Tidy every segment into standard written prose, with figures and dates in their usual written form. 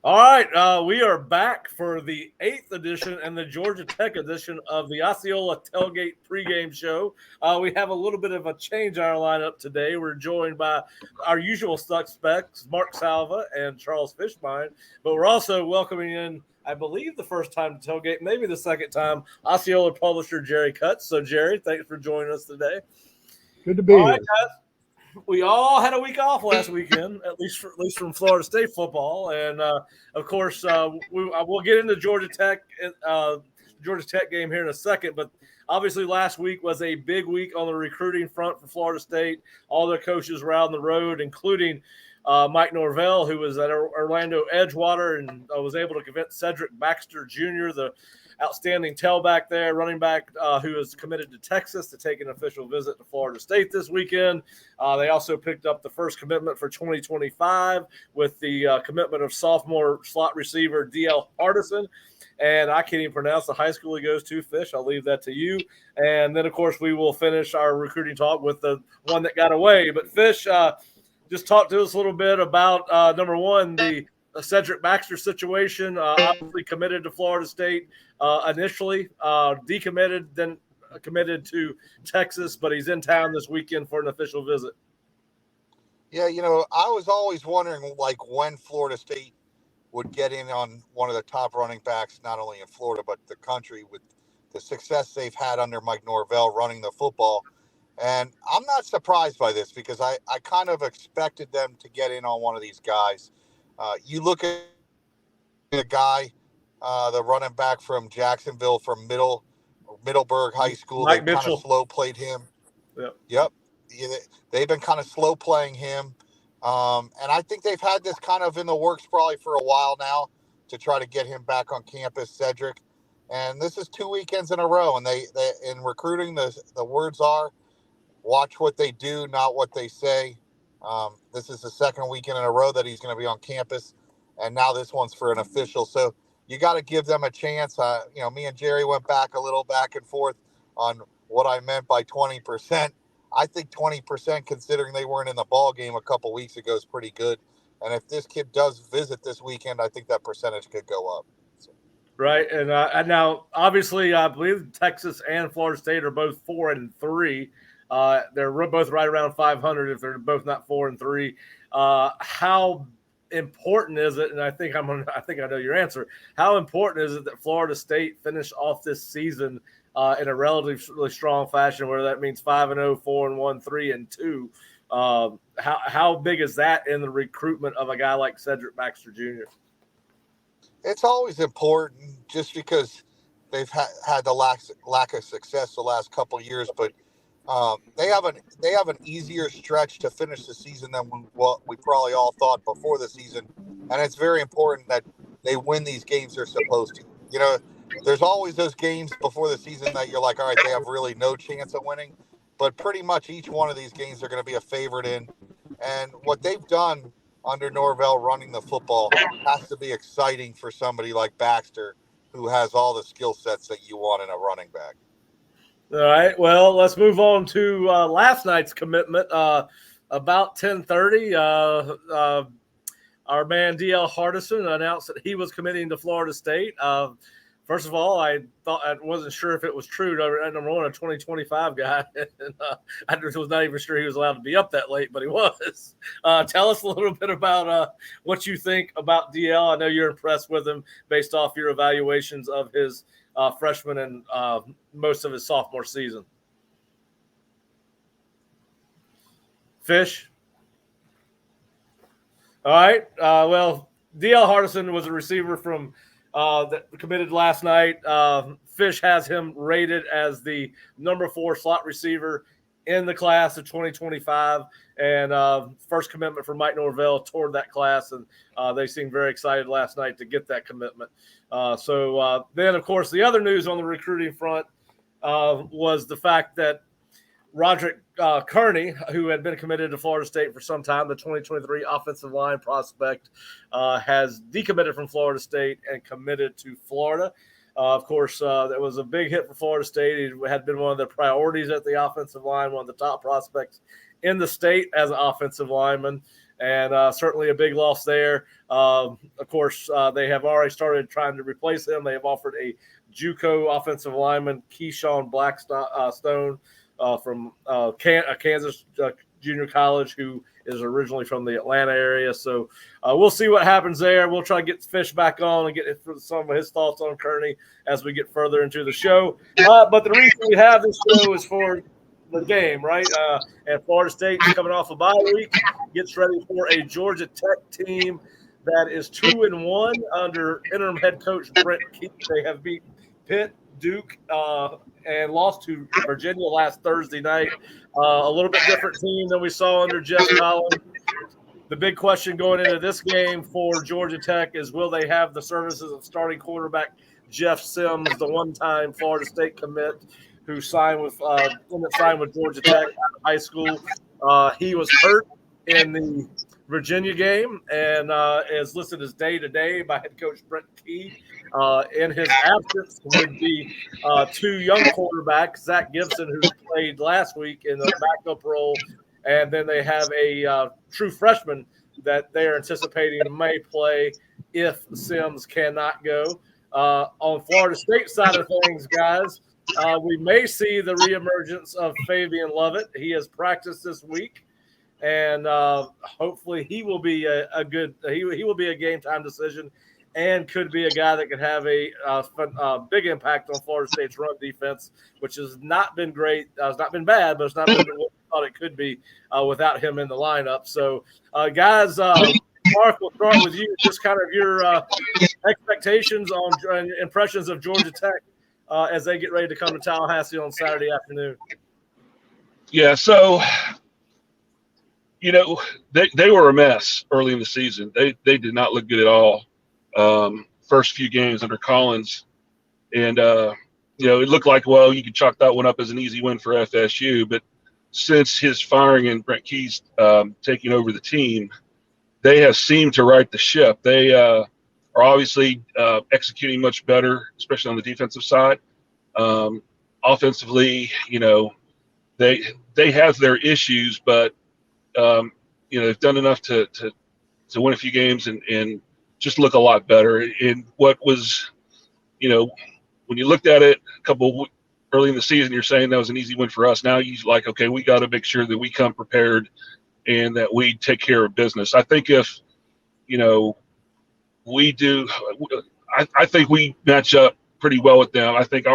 All right, we are back for the 8th edition and the Georgia Tech edition of the Osceola Tailgate pregame show. We have a little bit of a change in our lineup today. We're joined by our usual suspects, Mark Salva and Charles Fishbein, but we're also welcoming in, I believe, the first time to Tailgate, maybe the second time, Osceola publisher Jerry Kutz. So, Jerry, thanks for joining us today. Good to be All here. right, guys. We all had a week off last weekend, at least from Florida State football, and of course we'll get into Georgia Tech game here in a second. But obviously, last week was a big week on the recruiting front for Florida State. All their coaches were out on the road, including Mike Norvell, who was at Orlando Edgewater and was able to convince Cedric Baxter Jr., the outstanding tailback there, running back who is committed to Texas, to take an official visit to Florida State this weekend. They also picked up the first commitment for 2025 with the commitment of sophomore slot receiver D.L. Hardison. And I can't even pronounce the high school he goes to, Fish. I'll leave that to you. And then, of course, we will finish our recruiting talk with the one that got away. But, Fish, just talk to us a little bit about, number one, the Cedric Baxter situation. Obviously committed to Florida State initially, decommitted, then committed to Texas, but he's in town this weekend for an official visit. Yeah, I was always wondering, when Florida State would get in on one of the top running backs, not only in Florida, but the country, with the success they've had under Mike Norvell running the football. And I'm not surprised by this because I kind of expected them to get in on one of these guys. You look at the guy, the running back from Jacksonville, from Middleburg High School. Mike They kind Mitchell. of slow played him. Yep. They've been kind of slow playing him. And I think they've had this kind of in the works probably for a while now to try to get him back on campus, Cedric. And this is 2 weekends in a row. And they in recruiting, the words are, watch what they do, not what they say. This is the second weekend in a row that he's going to be on campus, and now this one's for an official. So you got to give them a chance. Me and Jerry went back and forth on what I meant by 20%. I think 20%, considering they weren't in the ball game a couple weeks ago, is pretty good. And if this kid does visit this weekend, I think that percentage could go up. So. Right, and now obviously I believe Texas and Florida State are both 4-3. They're both right around 500 if they're both not 4-3. How important is it? And I think I know your answer. How important is it that Florida State finish off this season in a relatively strong fashion, where that means 5-0, 4-1, 3-2? How big is that in the recruitment of a guy like Cedric Baxter Jr.? It's always important, just because they've had the lack of success the last couple of years, but they have an easier stretch to finish the season than what we probably all thought before the season, and it's very important that they win these games they're supposed to. There's always those games before the season that you're like, all right, they have really no chance of winning, but pretty much each one of these games they're going to be a favorite in, and what they've done under Norvell running the football has to be exciting for somebody like Baxter, who has all the skill sets that you want in a running back. All right, well, let's move on to last night's commitment. About 10:30, our man D.L. Hardison announced that he was committing to Florida State. First of all, I wasn't sure if it was true. Number one, a 2025 guy, and I was not even sure he was allowed to be up that late, but he was. Tell us a little bit about what you think about DL. I know you're impressed with him based off your evaluations of his freshman and most of his sophomore season. Fish? All right. Well, DL Hardison was a receiver from that committed last night. Fish has him rated as the number 4 slot receiver in the class of 2025, and first commitment for Mike Norvell toward that class, and they seemed very excited last night to get that commitment. So then, of course, the other news on the recruiting front was the fact that Roderick Kearney, who had been committed to Florida State for some time, the 2023 offensive line prospect, has decommitted from Florida State and committed to Florida. Of course, that was a big hit for Florida State. He had been one of the priorities at the offensive line, one of the top prospects in the state as an offensive lineman. and certainly a big loss there. Of course, they have already started trying to replace him. They have offered a JUCO offensive lineman, Keyshawn Blackstone, from Kansas Junior College, who is originally from the Atlanta area. So we'll see what happens there. We'll try to get Fish back on and get some of his thoughts on Kearney as we get further into the show. But the reason we have this show is for the game, right? And Florida State is coming off a bye week, gets ready for a Georgia Tech team that is 2-1 under interim head coach Brent Keith. They have beat Pitt, Duke, and lost to Virginia last Thursday night. A little bit different team than we saw under Jeff Collins. The big question going into this game for Georgia Tech is, will they have the services of starting quarterback Jeff Sims, the one-time Florida State commit who signed with Georgia Tech out of high school. He was hurt in the Virginia game and is listed as day-to-day by head coach Brent Key. In his absence would be two young quarterbacks, Zach Gibson, who played last week in the backup role, and then they have a true freshman that they are anticipating may play if Sims cannot go. On Florida State side of things, guys, we may see the reemergence of Fabian Lovett. He has practiced this week, and hopefully he will be he will be a game time decision, and could be a guy that could have a big impact on Florida State's run defense, which has not been great. It's not been bad, but it's not been what we thought it could be without him in the lineup. So, guys, Mark, we'll start with you. Just kind of your expectations on impressions of Georgia Tech as they get ready to come to Tallahassee on Saturday afternoon. Yeah, so, they were a mess early in the season. They did not look good at all. First few games under Collins, and it looked like, well, you could chalk that one up as an easy win for FSU, but since his firing and Brent Key's taking over the team, they have seemed to right the ship. They are obviously executing much better, especially on the defensive side. Offensively, they have their issues, but they've done enough to win a few games and just look a lot better. And what was, when you looked at it early in the season, you're saying that was an easy win for us. Now you're like, okay, we got to make sure that we come prepared and that we take care of business. I think if, we do, I think we match up pretty well with them. I think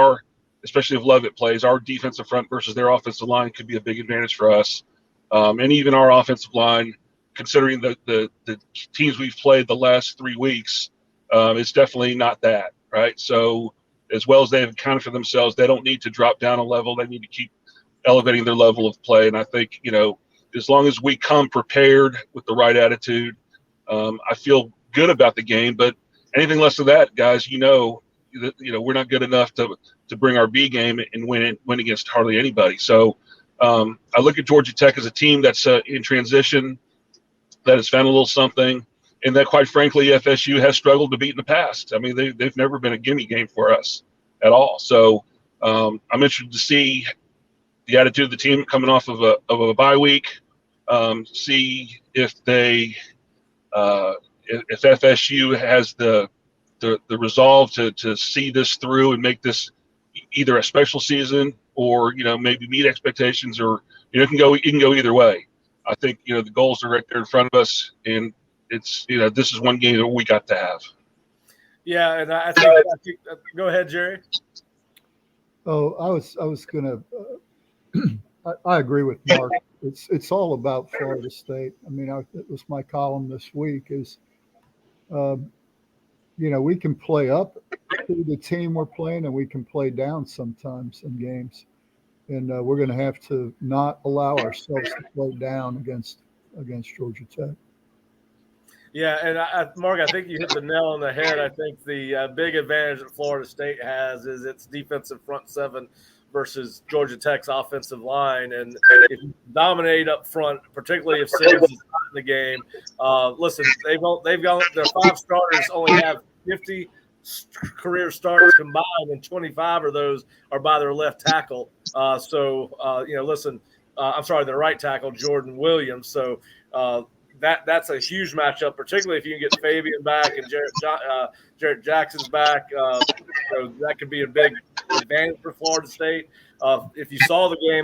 especially if Lovett plays, our defensive front versus their offensive line could be a big advantage for us. And even our offensive line, considering the teams we've played the last 3 weeks, it's definitely not that, right? So as well as they've accounted for themselves, they don't need to drop down a level. They need to keep elevating their level of play. And I think, as long as we come prepared with the right attitude, I feel good about the game. But anything less than that, guys, we're not good enough to bring our B game and win against hardly anybody. So I look at Georgia Tech as a team that's in transition, that has found a little something, and that, quite frankly, FSU has struggled to beat in the past. I mean, they've never been a gimme game for us at all. So I'm interested to see the attitude of the team coming off of a bye week. See if if FSU has the resolve to see this through and make this either a special season or maybe meet expectations, or it can go either way. I think the goals are right there in front of us, and it's this is one game that we got to have. Yeah, and I think go ahead, Jerry. Oh, I was gonna. I agree with Mark. It's all about Florida State. I mean, it was my column this week. Is we can play up to the team we're playing, and we can play down sometimes in games. And we're going to have to not allow ourselves to play down against Georgia Tech. Yeah, and Mark, I think you hit the nail on the head. I think the big advantage that Florida State has is its defensive front seven versus Georgia Tech's offensive line. And if you dominate up front, particularly if Sims is not in the game, listen, they've gone their 5 starters only have 50 career starts combined, and 25 of those are by their left tackle. Listen, I'm sorry, their right tackle, Jordan Williams. So that's a huge matchup, particularly if you can get Fabian back and Jarrett Jackson's back. So that could be a big advantage for Florida State. If you saw the game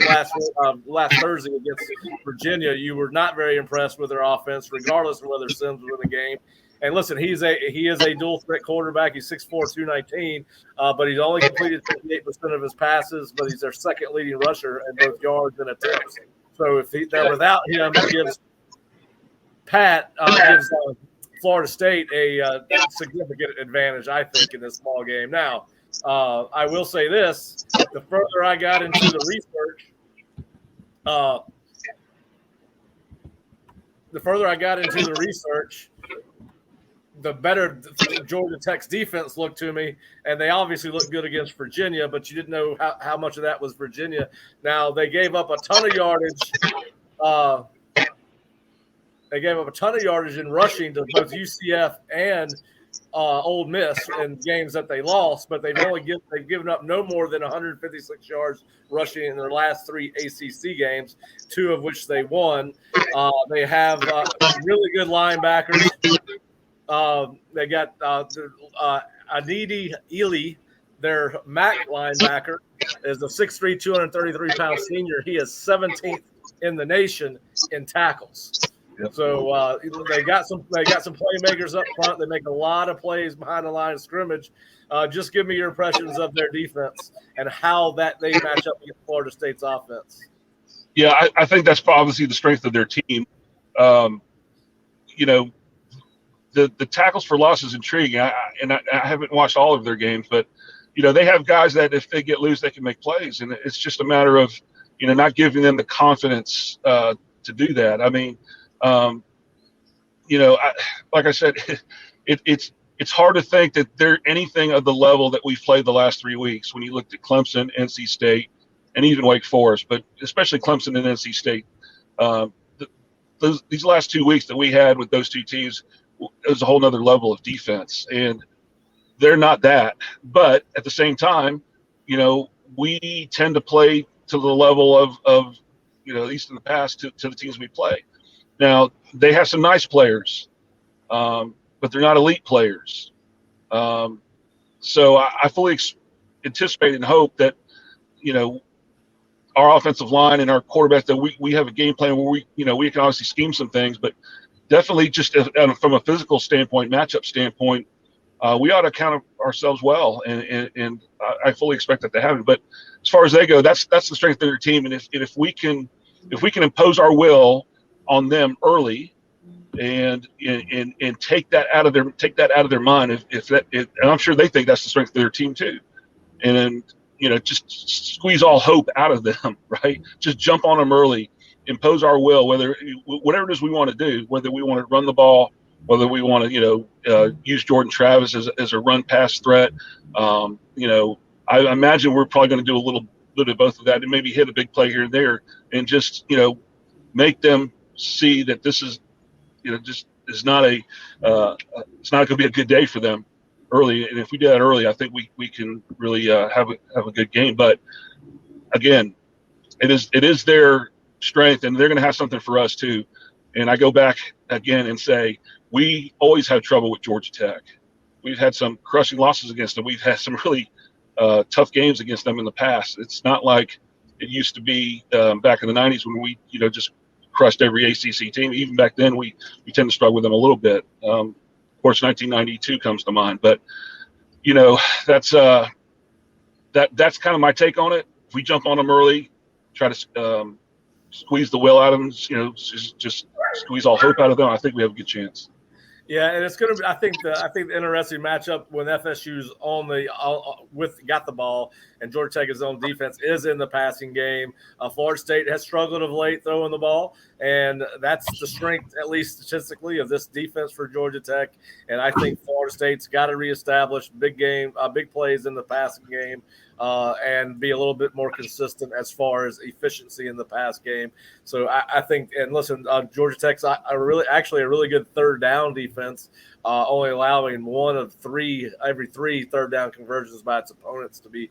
last Thursday against Virginia, you were not very impressed with their offense, regardless of whether Sims was in the game. And listen, he is a dual threat quarterback. He's 6'4", 219, but he's only completed 58% of his passes. But he's their second leading rusher in both yards and attempts. So if they're without him, it gives Florida State a significant advantage, I think, in this small game. Now, I will say this: the further I got into the research, the better Georgia Tech's defense looked to me, and they obviously looked good against Virginia, but you didn't know how much of that was Virginia. Now, they gave up a ton of yardage. They gave up a ton of yardage in rushing to both UCF and Ole Miss in games that they lost, but they've given up no more than 156 yards rushing in their last 3 ACC games, 2 of which they won. They have really good linebackers. They got Anidi Ely, their MAC linebacker, is a 6'3", 233-pound senior. He is 17th in the nation in tackles. Yep. So they got some playmakers up front. They make a lot of plays behind the line of scrimmage. Just give me your impressions of their defense and how that they match up against Florida State's offense. Yeah, I think that's obviously the strength of their team. The tackles for loss is intriguing. I haven't watched all of their games, but they have guys that if they get loose, they can make plays, and it's just a matter of not giving them the confidence to do that. I mean, like I said, it's hard to think that they're anything of the level that we've played the last 3 weeks. When you looked at Clemson, NC State, and even Wake Forest, but especially Clemson and NC State, these last 2 weeks that we had with those two teams. It was a whole nother level of defense, and they're not that. But at the same time, we tend to play to the level of at least in the past, to the teams we play. Now, they have some nice players, but they're not elite players. So I fully anticipate and hope that, our offensive line and our quarterback, that we have a game plan where we can obviously scheme some things, but definitely just from a physical standpoint, matchup standpoint, we ought to count ourselves well, and I fully expect that to happen. But as far as they go, that's the strength of their team, and if we can impose our will on them early, and take that out of their mind, and I'm sure they think that's the strength of their team too, and then just squeeze all hope out of them, right? Just jump on them early. Impose our will, whatever it is we want to do, whether we want to run the ball, whether we want to, use Jordan Travis as a run pass threat. I imagine we're probably going to do a little bit of both of that, and maybe hit a big play here and there, and just, make them see that this is, just is not it's not going to be a good day for them early. And if we do that early, I think we can really have a good game. But again, it is their strength, and they're going to have something for us too. And I go back again and say, we always have trouble with Georgia Tech. We've had some crushing losses against them. We've had some really tough games against them in the past. It's not like it used to be back in the 90s when we, just crushed every ACC team. Even back then, we tend to struggle with them a little bit. Of course, 1992 comes to mind. But, that's kind of my take on it. If we jump on them early, try to squeeze the will out of them, just squeeze all hope out of them, I think we have a good chance. Yeah, and it's going to be. I think the interesting matchup when FSU's got the ball and Georgia Tech is on defense is in the passing game. Florida State has struggled of late throwing the ball, and that's the strength, at least statistically, of this defense for Georgia Tech. And I think Florida State's got to reestablish big plays in the passing game. And be a little bit more consistent as far as efficiency in the pass game. So I think, and listen, Georgia Tech's a really good third down defense, only allowing 1 of 3 every 3 third down conversions by its opponents to be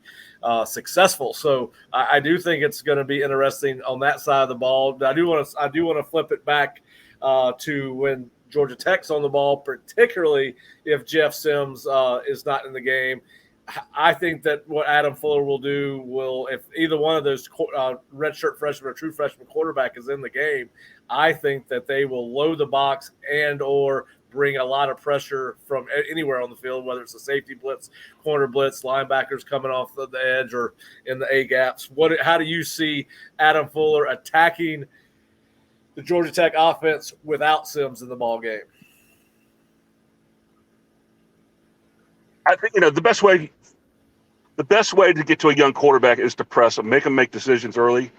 successful. So I do think it's going to be interesting on that side of the ball. I do want to flip it back to when Georgia Tech's on the ball, particularly if Jeff Sims is not in the game. I think that what Adam Fuller will do if either one of those redshirt freshman or true freshman quarterback is in the game, I think that they will load the box and or bring a lot of pressure from anywhere on the field, whether it's a safety blitz, corner blitz, linebackers coming off the edge or in the A gaps. How do you see Adam Fuller attacking the Georgia Tech offense without Sims in the ball game? I think, the best way to get to a young quarterback is to press them, make them make decisions early,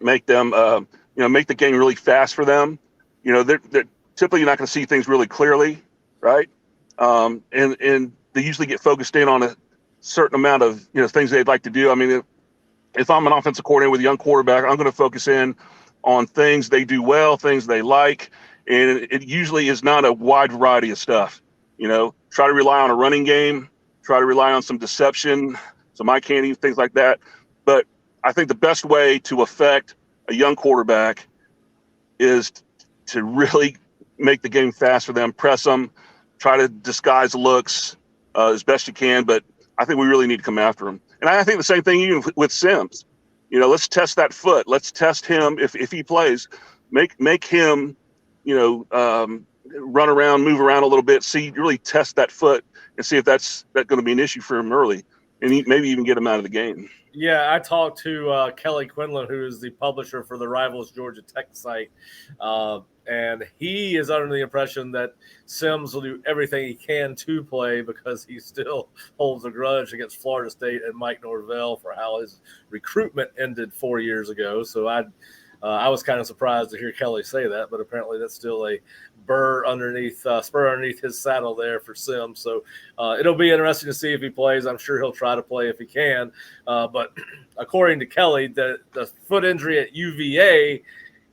make them, make the game really fast for them. They're typically you're not going to see things really clearly, right? And they usually get focused in on a certain amount of, things they'd like to do. I mean, if I'm an offensive coordinator with a young quarterback, I'm going to focus in on things they do well, things they like, and it usually is not a wide variety of stuff. Try to rely on a running game, try to rely on some deception, some eye candy, things like that. But I think the best way to affect a young quarterback is to really make the game fast for them, press them, try to disguise looks as best you can. But I think we really need to come after him. And I think the same thing even with Sims. Let's test that foot. Let's test him if he plays. Make him, run around, move around a little bit, really test that foot and see if that's going to be an issue for him early, and maybe even get him out of the game. Yeah, I talked to Kelly Quinlan, who is the publisher for the Rivals Georgia Tech site, and he is under the impression that Sims will do everything he can to play because he still holds a grudge against Florida State and Mike Norvell for how his recruitment ended 4 years ago. So I was kind of surprised to hear Kelly say that, but apparently that's still a spur underneath his saddle there for Sims. So it'll be interesting to see if he plays. I'm sure he'll try to play if he can. But according to Kelly, the foot injury at UVA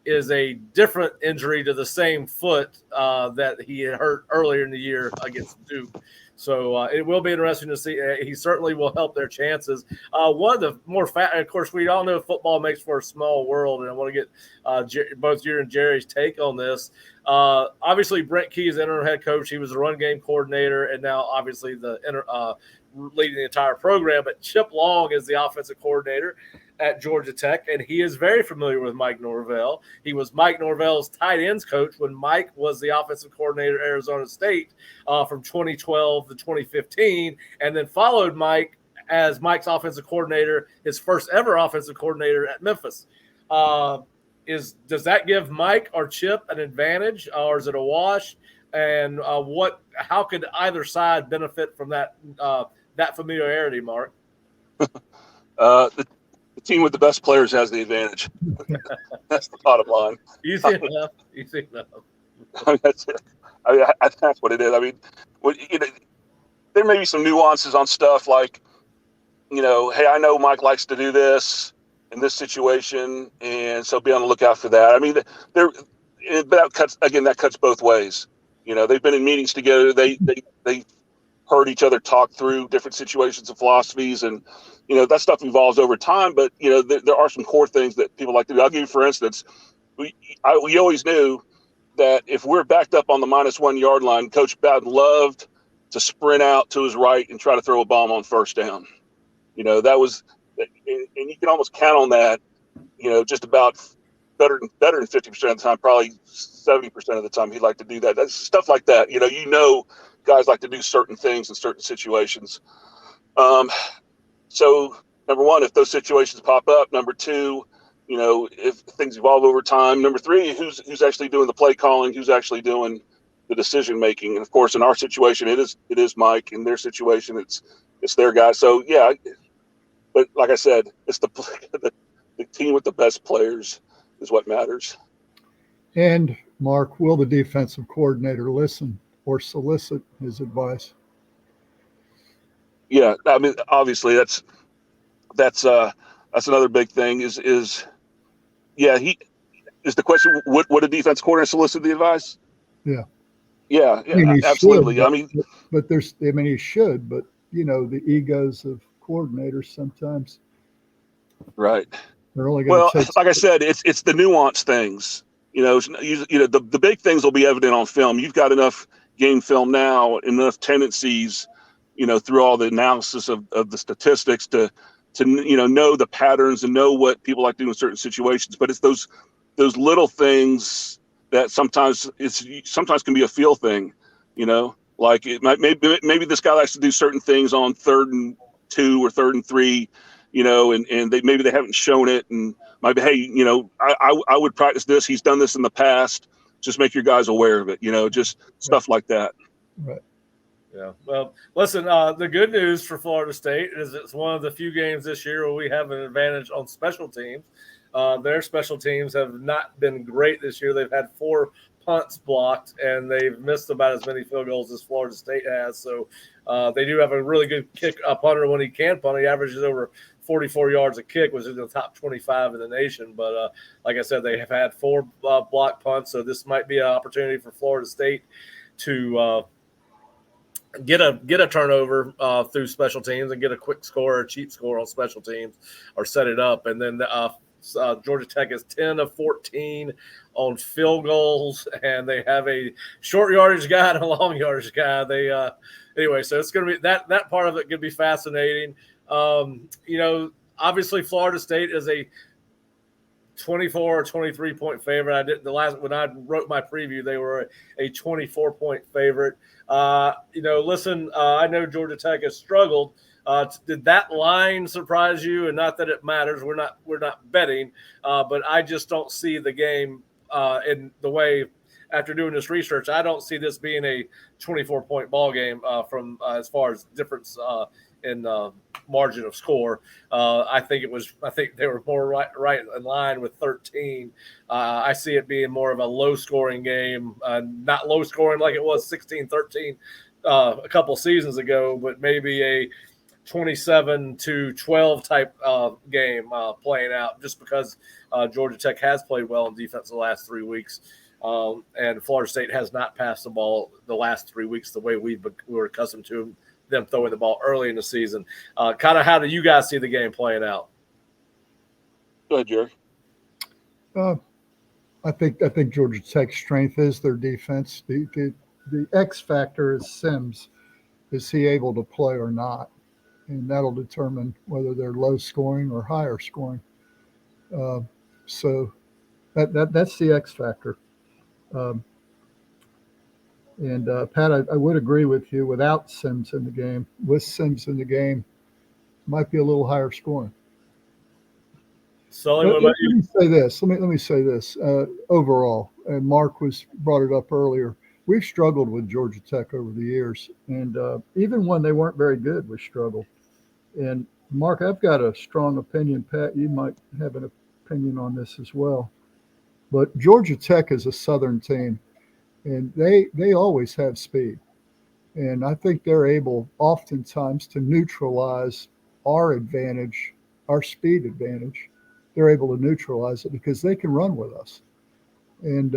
is a different injury to the same foot that he had hurt earlier in the year against Duke. So it will be interesting to see. He certainly will help their chances. One of the more of course, we all know football makes for a small world, and I want to get both your and Jerry's take on this. Obviously, Brent Key is interim head coach. He was the run game coordinator, and now obviously leading the entire program. But Chip Long is the offensive coordinator at Georgia Tech, and he is very familiar with Mike Norvell. He was Mike Norvell's tight ends coach when Mike was the offensive coordinator at Arizona State from 2012 to 2015, and then followed Mike as Mike's offensive coordinator, his first ever offensive coordinator at Memphis. Does that give Mike or Chip an advantage, or is it a wash? And how could either side benefit from that familiarity, Mark? The team with the best players has the advantage. That's the bottom line. Easy enough. I mean, that's it. That's what it is. I mean, there may be some nuances on stuff like, hey, I know Mike likes to do this in this situation, and so be on the lookout for that. I mean, that cuts both ways. They've been in meetings together. They heard each other talk through different situations and philosophies, and that stuff evolves over time. But there are some core things that people like to do. I'll give you, for instance, we always knew that if we're backed up on the -1 yard line, Coach Bowden loved to sprint out to his right and try to throw a bomb on first down. That was, and you can almost count on that. Just about better than 50% of the time, probably 70% of the time, he'd like to do that. That's stuff like that. Guys like to do certain things in certain situations. So number one, if those situations pop up. Number two, if things evolve over time. Number three, who's actually doing the play calling, who's actually doing the decision making. And of course, in our situation, it is Mike. In their situation, it's their guy. So yeah, but like I said, it's the team with the best players is what matters. And Mark, will the defensive coordinator listen or solicit his advice? Yeah, I mean, obviously that's another big thing. Is he is the question? Would a defense coordinator solicit the advice? Yeah. Yeah, absolutely. Should, but he should, but the egos of coordinators sometimes. Right. They're only going to take. Like I said, it's the nuanced things. The big things will be evident on film. You've got enough game film now, enough tendencies, through all the analysis of the statistics to know the patterns and know what people like to do in certain situations. But it's those little things that sometimes can be a feel thing, like maybe this guy likes to do certain things on 3rd and 2 or 3rd and 3, and maybe they haven't shown it, and maybe, hey, I would practice this. He's done this in the past. Just make your guys aware of it, just stuff like that. Right. Yeah. Well, listen, the good news for Florida State is it's one of the few games this year where we have an advantage on special teams. Their special teams have not been great this year. They've had 4 punts blocked, and they've missed about as many field goals as Florida State has. So they do have a really good punter when he can punt. He averages over 44 yards a kick, which is in the top 25 in the nation. But like I said, they have had 4 block punts, so this might be an opportunity for Florida State to get a turnover through special teams and get a quick score or a cheap score on special teams or set it up. And then Georgia Tech is 10 of 14 on field goals, and they have a short yardage guy and a long yardage guy. Anyway, so it's going to be that part of it could be fascinating. Obviously Florida State is a 24 or 23 point favorite. When I wrote my preview, they were a 24 point favorite. Listen, I know Georgia Tech has struggled. Did that line surprise you? And not that it matters. We're not betting, but I just don't see the game in the way. After doing this research, I don't see this being a 24 point ball game from as far as difference in margin of score. I think they were more right in line with 13. I see it being more of a low scoring game, not low scoring like it was 16-13 a couple seasons ago, but maybe a 27-12 type game playing out, just because Georgia Tech has played well in defense the last 3 weeks. And Florida State has not passed the ball the last 3 weeks the way we were accustomed to them throwing the ball early in the season. Kind of how do you guys see the game playing out? Go ahead, Jerry. I think Georgia Tech's strength is their defense. The X factor is Sims. Is he able to play or not? And that'll determine whether they're low scoring or higher scoring. So that's the X factor. Pat, I would agree with you. Without Sims in the game, with Sims in the game, might be a little higher scoring. Sully, what about you? Let me say this. Overall, and Mark brought it up earlier. We've struggled with Georgia Tech over the years, and even when they weren't very good, we struggled. And Mark, I've got a strong opinion. Pat, you might have an opinion on this as well. But Georgia Tech is a Southern team, and they always have speed. And I think they're able oftentimes to neutralize our advantage, our speed advantage. They're able to neutralize it because they can run with us. And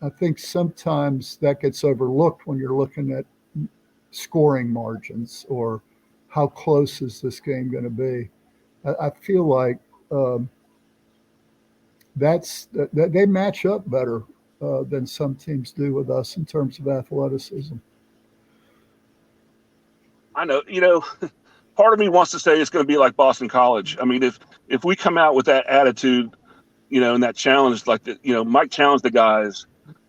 I think sometimes that gets overlooked when you're looking at scoring margins or how close is this game going to be. I feel like they match up better than some teams do with us in terms of athleticism. I know, part of me wants to say it's going to be like Boston College. I mean, if we come out with that attitude, and that challenge, like Mike challenged the guys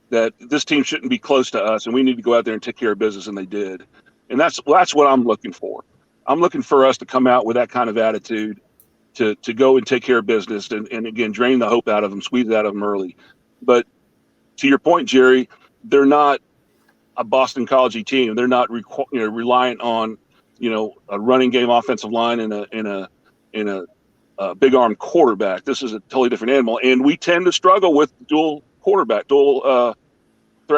that this team shouldn't be close to us and we need to go out there and take care of business, and they did. And that's what I'm looking for. I'm looking for us to come out with that kind of attitude to go and take care of business and again, drain the hope out of them, squeeze it out of them early. But to your point, Jerry, they're not a Boston College team. They're not reliant on, a running game offensive line and a big arm quarterback. This is a totally different animal. And we tend to struggle with dual threat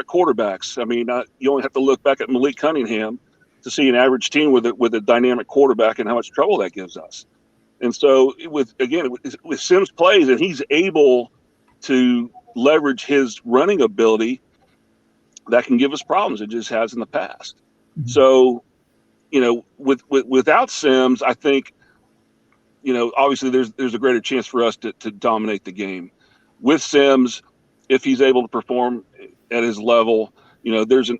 quarterbacks. I mean, you only have to look back at Malik Cunningham to see an average team with a dynamic quarterback and how much trouble that gives us. And so with Sims plays and he's able to leverage his running ability, that can give us problems. It just has in the past. Mm-hmm. So, without Sims, I think, obviously there's a greater chance for us to dominate the game. With Sims, if he's able to perform at his level, there's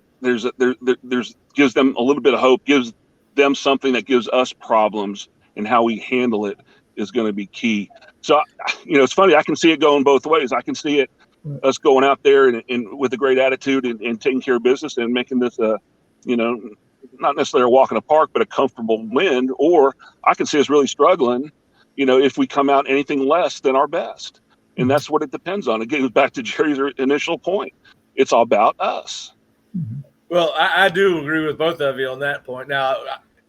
gives them a little bit of hope, gives them something that gives us problems, and how we handle it is going to be key. So, it's funny. I can see it going both ways. I can see it us going out there and with a great attitude and taking care of business and making this not necessarily a walk in the park, but a comfortable win. Or I can see us really struggling, if we come out anything less than our best. And that's what it depends on. It goes back to Jerry's initial point. It's all about us. Well, I do agree with both of you on that point. Now,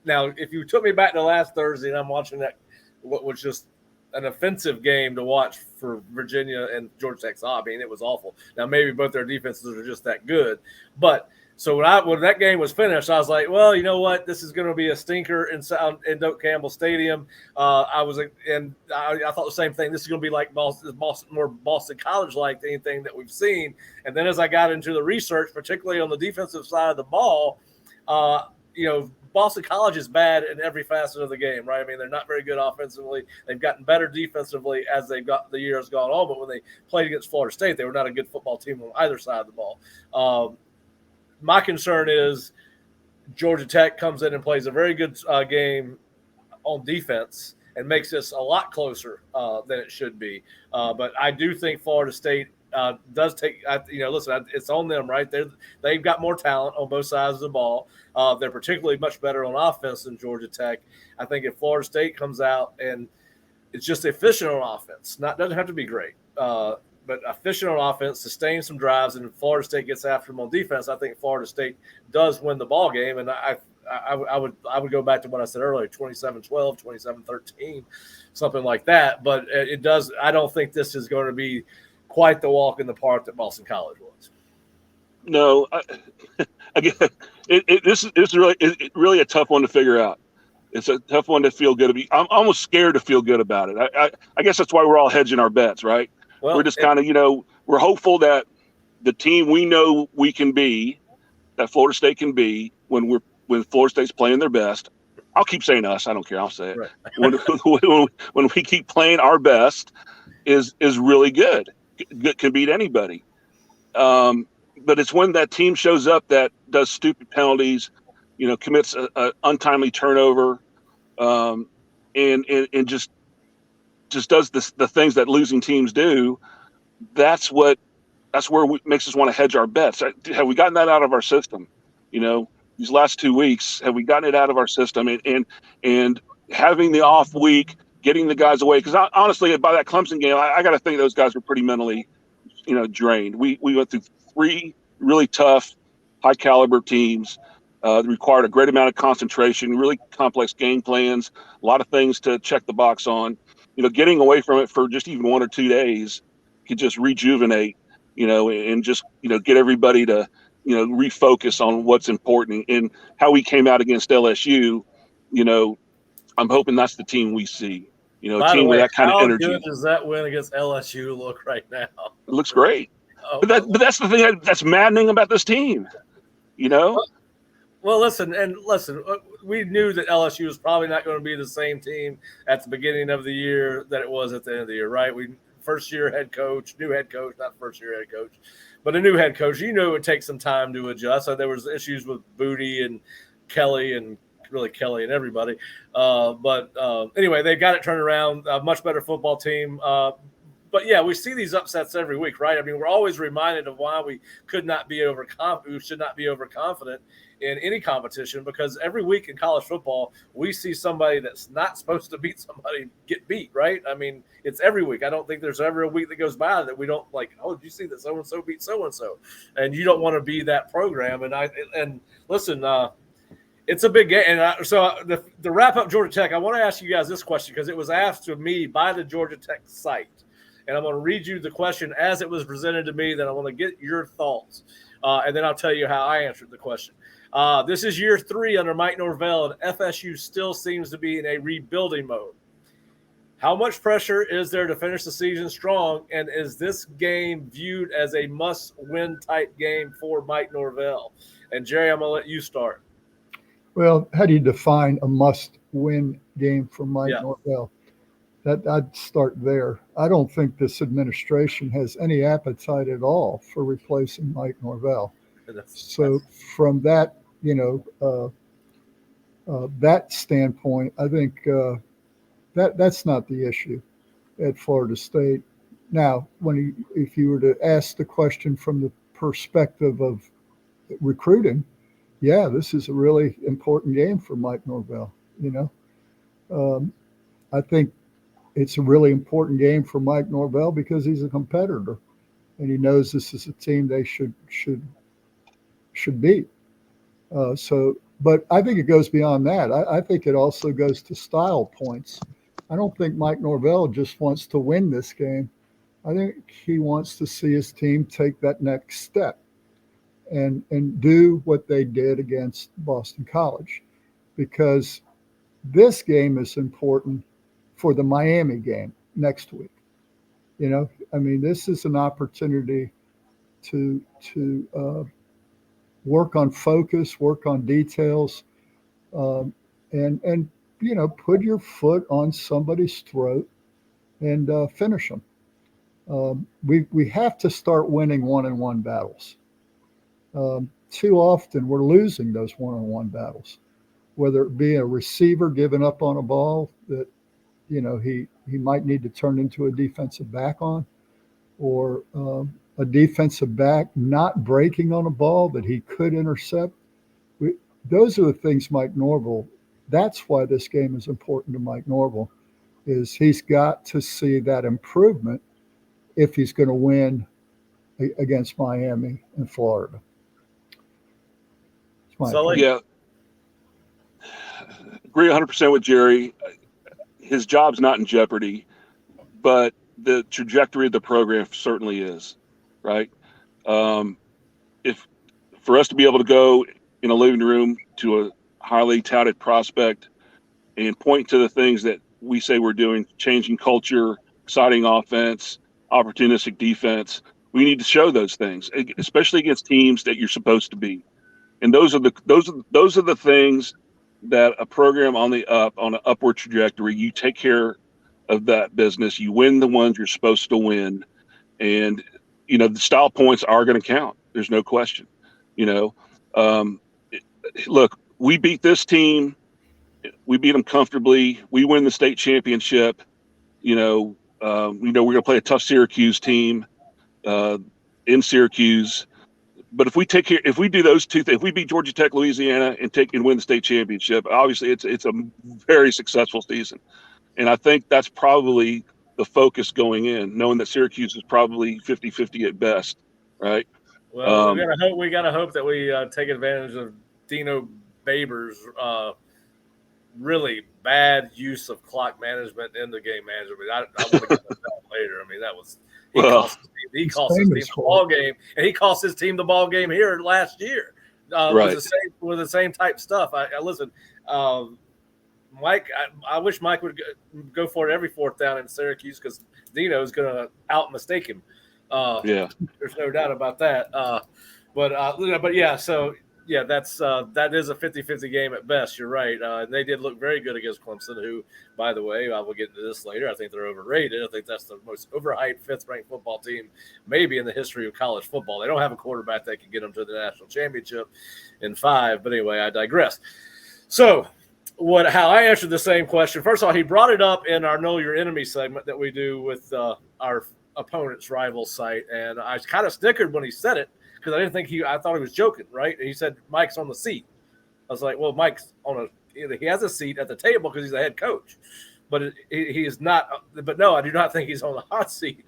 if you took me back to last Thursday and I'm watching that, what was just an offensive game to watch for Virginia and Georgia Tech. I mean, it was awful. Now, maybe both their defenses are just that good. But so when that game was finished, I was like, well, you know what? This is going to be a stinker in Doak Campbell Stadium. I thought the same thing. This is going to be like more Boston College-like anything that we've seen. And then as I got into the research, particularly on the defensive side of the ball, Boston College is bad in every facet of the game, right? I mean, they're not very good offensively. They've gotten better defensively as the year has gone on. But when they played against Florida State, they were not a good football team on either side of the ball. My concern is Georgia Tech comes in and plays a very good game on defense and makes this a lot closer than it should be. But I do think Florida State does take listen, it's on them, right? They've got more talent on both sides of the ball. They're particularly much better on offense than Georgia Tech. I think if Florida State comes out and it's just efficient on offense, doesn't have to be great, but efficient on offense, sustain some drives, and Florida State gets after them on defense, I think Florida State does win the ball game. And I would go back to what I said earlier, 27-12, 27-13, something like that. But it does. I don't think this is going to be quite the walk in the park that Boston College was. No, again, this is really a tough one to figure out. It's a tough one to feel good about. I'm almost scared to feel good about it. I guess that's why we're all hedging our bets, right? Well, we're just kind of, we're hopeful that the team we know we can be, that Florida State can be when Florida State's playing their best. I'll keep saying us. I don't care. I'll say it. Right. when we keep playing our best is really good. Can beat anybody. But it's when that team shows up that does stupid penalties, commits an untimely turnover, and just does the things that losing teams do. That's where makes us want to hedge our bets. Have we gotten that out of our system? These last 2 weeks, have we gotten it out of our system? And having the off week, getting the guys away, because honestly, by that Clemson game, I got to think those guys were pretty mentally, drained. We went through 3 really tough, high caliber teams. Required a great amount of concentration, really complex game plans, a lot of things to check the box on. Getting away from it for just even 1 or 2 days could just rejuvenate, and just, get everybody to, refocus on what's important. And how we came out against LSU, I'm hoping that's the team we see. A team with that kind of energy. How good does that win against LSU look right now? It looks great. But that's the thing that's maddening about this team, Well, listen, we knew that LSU was probably not going to be the same team at the beginning of the year that it was at the end of the year, right? New head coach, not first-year head coach, but a new head coach. It would take some time to adjust. So there was issues with Booty and Kelly and everybody. But anyway, they got it turned around, a much better football team. But yeah, we see these upsets every week, right? I mean, we're always reminded of why we should not be overconfident in any competition, because every week in college football, we see somebody that's not supposed to beat somebody get beat, right? I mean, it's every week. I don't think there's ever a week that goes by that we don't like, oh, did you see that so-and-so beat so-and-so? And you don't want to be that program. And listen, it's a big game. And so to wrap up Georgia Tech, I want to ask you guys this question, because it was asked to me by the Georgia Tech site. And I'm going to read you the question as it was presented to me. Then I want to get your thoughts. And then I'll tell you how I answered the question. This is year 3 under Mike Norvell, and FSU still seems to be in a rebuilding mode. How much pressure is there to finish the season strong? And is this game viewed as a must-win type game for Mike Norvell? And Jerry, I'm going to let you start. Well, how do you define a must-win game for Mike Norvell? That I'd start there. I don't think this administration has any appetite at all for replacing Mike Norvell. So from that, that standpoint, I think that's not the issue at Florida State. Now, if you were to ask the question from the perspective of recruiting, yeah, this is a really important game for Mike Norvell. I think it's a really important game for Mike Norvell because he's a competitor, and he knows this is a team they should beat. But I think it goes beyond that. I think it also goes to style points. I don't think Mike Norvell just wants to win this game. I think he wants to see his team take that next step and do what they did against Boston College, because this game is important for the Miami game next week. This is an opportunity to work on focus, work on details, and put your foot on somebody's throat and finish them. We have to start winning one-on-one battles. Too often we're losing those one-on-one battles, whether it be a receiver giving up on a ball that he might need to turn into a defensive back on, or a defensive back not breaking on a ball that he could intercept. Those are the things Mike Norvell, that's why this game is important to Mike Norvell, is he's got to see that improvement if he's going to win against Miami and Florida. Yeah. Agree 100% with Jerry. His job's not in jeopardy, but the trajectory of the program certainly is, right? If for us to be able to go in a living room to a highly touted prospect and point to the things that we say we're doing, changing culture, exciting offense, opportunistic defense, we need to show those things, especially against teams that you're supposed to beat. And those are the things that a program on an upward trajectory, you take care of that business, you win the ones you're supposed to win, and the style points are going to count. There's no question. Look, we beat this team, we beat them comfortably, we win the state championship. We're going to play a tough Syracuse team in Syracuse. But if we do those two things, if we beat Georgia Tech, Louisiana, and win the state championship, obviously it's a very successful season. And I think that's probably the focus going in, knowing that Syracuse is probably 50-50 at best, right? Well, we gotta hope that we take advantage of Dino Baber's really bad use of clock management in the game management. I want to get to that later. That was he cost his team the ball game, and he cost his team the ball game here last year. Right. With the same type stuff. Listen, Mike. I wish Mike would go for it every fourth down in Syracuse, because Dino's going to out mistake him. There's no doubt about that. But yeah. So yeah, that is a 50-50 game at best. You're right. They did look very good against Clemson, who, by the way, I will get into this later. I think they're overrated. I think that's the most overhyped fifth-ranked football team maybe in the history of college football. They don't have a quarterback that can get them to the national championship in 5. But anyway, I digress. So how I answered the same question. First of all, he brought it up in our Know Your Enemy segment that we do with our opponent's rival site. And I kind of snickered when he said it, because I thought he was joking, right? And he said, Mike's on the seat. I was like, well, Mike's he has a seat at the table because he's the head coach, but he is not. But no, I do not think he's on the hot seat.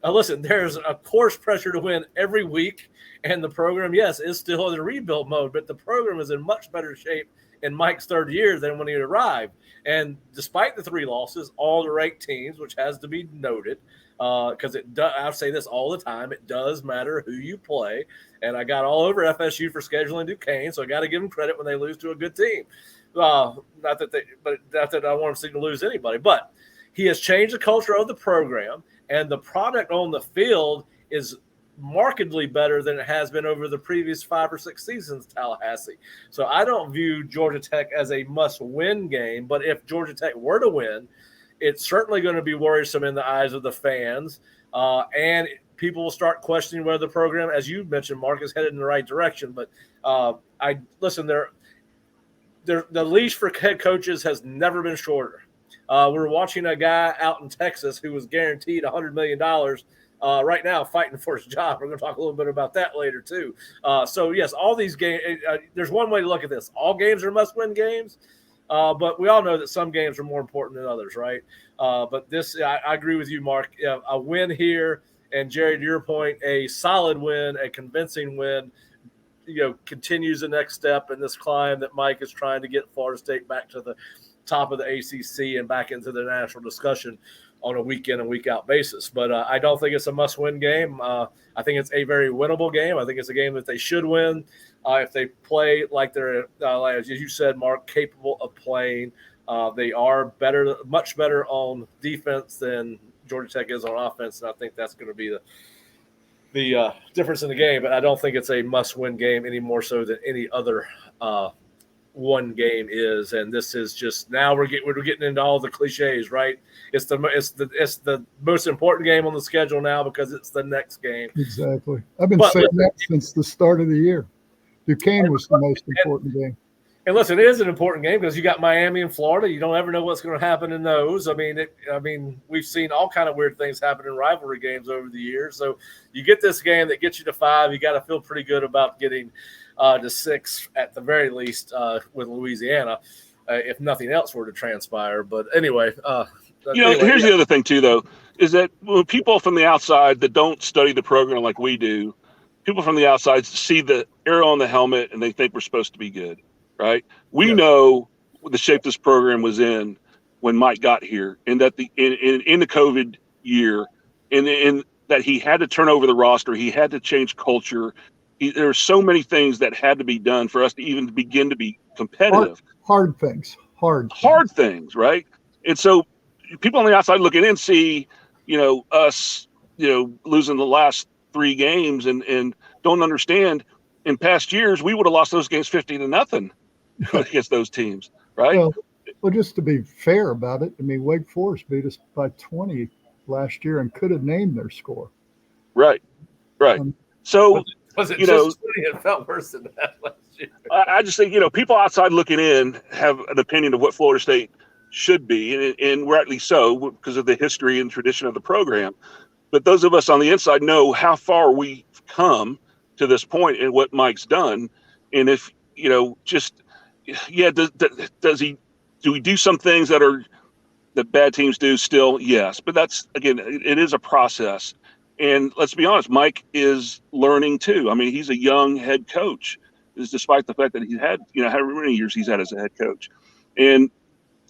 Listen, there's a course pressure to win every week, and the program, yes, is still in rebuild mode, but the program is in much better shape in Mike's third year than when he arrived. And despite the 3 losses, all the ranked teams, which has to be noted, because I say this all the time, it does matter who you play. And I got all over FSU for scheduling Duquesne, so I got to give them credit when they lose to a good team. Not that I want to lose anybody, but he has changed the culture of the program, and the product on the field is markedly better than it has been over the previous 5 or 6 seasons, Tallahassee. So I don't view Georgia Tech as a must-win game, but if Georgia Tech were to win, it's certainly going to be worrisome in the eyes of the fans, and people will start questioning whether the program, as you mentioned, Mark, is headed in the right direction. But the leash for head coaches has never been shorter. We're watching a guy out in Texas who was guaranteed $100 million right now fighting for his job. We're going to talk a little bit about that later too. So, yes, all these games there's one way to look at this. All games are must-win games, but we all know that some games are more important than others, right? But this, I agree with you, Mark. A win here, and Jerry, to your point, a solid win, a convincing win, continues the next step in this climb that Mike is trying to get Florida State back to the top of the ACC and back into the national discussion on a week in and week out basis. But I don't think it's a must win game. I think it's a very winnable game. I think it's a game that they should win if they play like they're, as you said, Mark, capable of playing. They are much better on defense than Georgia Tech is on offense. And I think that's going to be the difference in the game, but I don't think it's a must-win game any more so than any other one game is. And this is just now we're getting into all the cliches, right? It's the most important game on the schedule now because it's the next game. Exactly. I've been saying that since the start of the year. Duquesne was the most important game. And listen, it is an important game because you got Miami and Florida. You don't ever know what's going to happen in those. I mean, we've seen all kind of weird things happen in rivalry games over the years. So you get this game that gets you to 5. You got to feel pretty good about getting to 6 at the very least with Louisiana, if nothing else were to transpire. But anyway, here's the other thing too, though, is that when people from the outside that don't study the program like we do, people from the outside see the arrow on the helmet and they think we're supposed to be good. Right. We know the shape this program was in when Mike got here, and that in the COVID year, in that he had to turn over the roster, he had to change culture. There are so many things that had to be done for us to even begin to be competitive. Hard things, right? And so people on the outside looking in see, us, losing the last 3 games and don't understand. In past years, we would have lost those games 50-0 against those teams, right? Well, just to be fair about it, I mean, Wake Forest beat us by 20 last year and could have named their score. Right. So, was it just 20? It felt worse than that last year. I just think, people outside looking in have an opinion of what Florida State should be, and rightly so because of the history and tradition of the program. But those of us on the inside know how far we've come to this point and what Mike's done. And if, do we do some things that bad teams do still? Yes. But that's, again, it is a process. And let's be honest, Mike is learning too. I mean, he's a young head coach, despite the fact that he had, however many years he's had as a head coach. And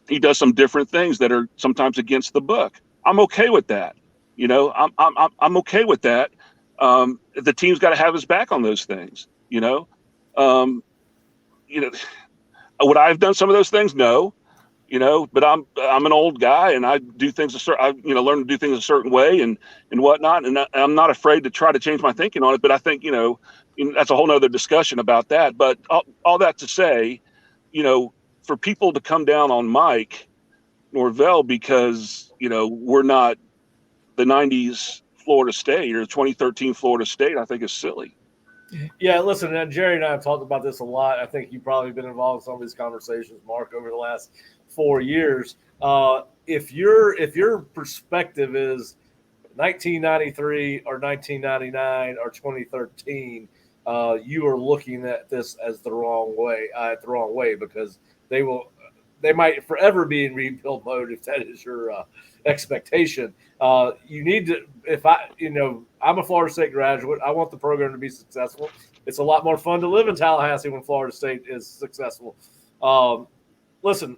he does some different things that are sometimes against the book. I'm okay with that. I'm okay with that. The team's got to have his back on those things, would I have done some of those things? No, but I'm an old guy and I do things learn to do things a certain way and whatnot. And I'm not afraid to try to change my thinking on it. But I think, that's a whole nother discussion about that. But all that to say, for people to come down on Mike Norvell because, we're not the 90s Florida State or 2013 Florida State, I think is silly. Yeah, listen, Jerry and I have talked about this a lot. I think you've probably been involved in some of these conversations, Mark, over the last 4 years. If your perspective is 1993 or 1999 or 2013, you are looking at this as the wrong way because they might forever be in rebuild mode if that is your expectation. You need to, I'm a Florida State graduate. I want the program to be successful. It's a lot more fun to live in Tallahassee when Florida State is successful. Listen,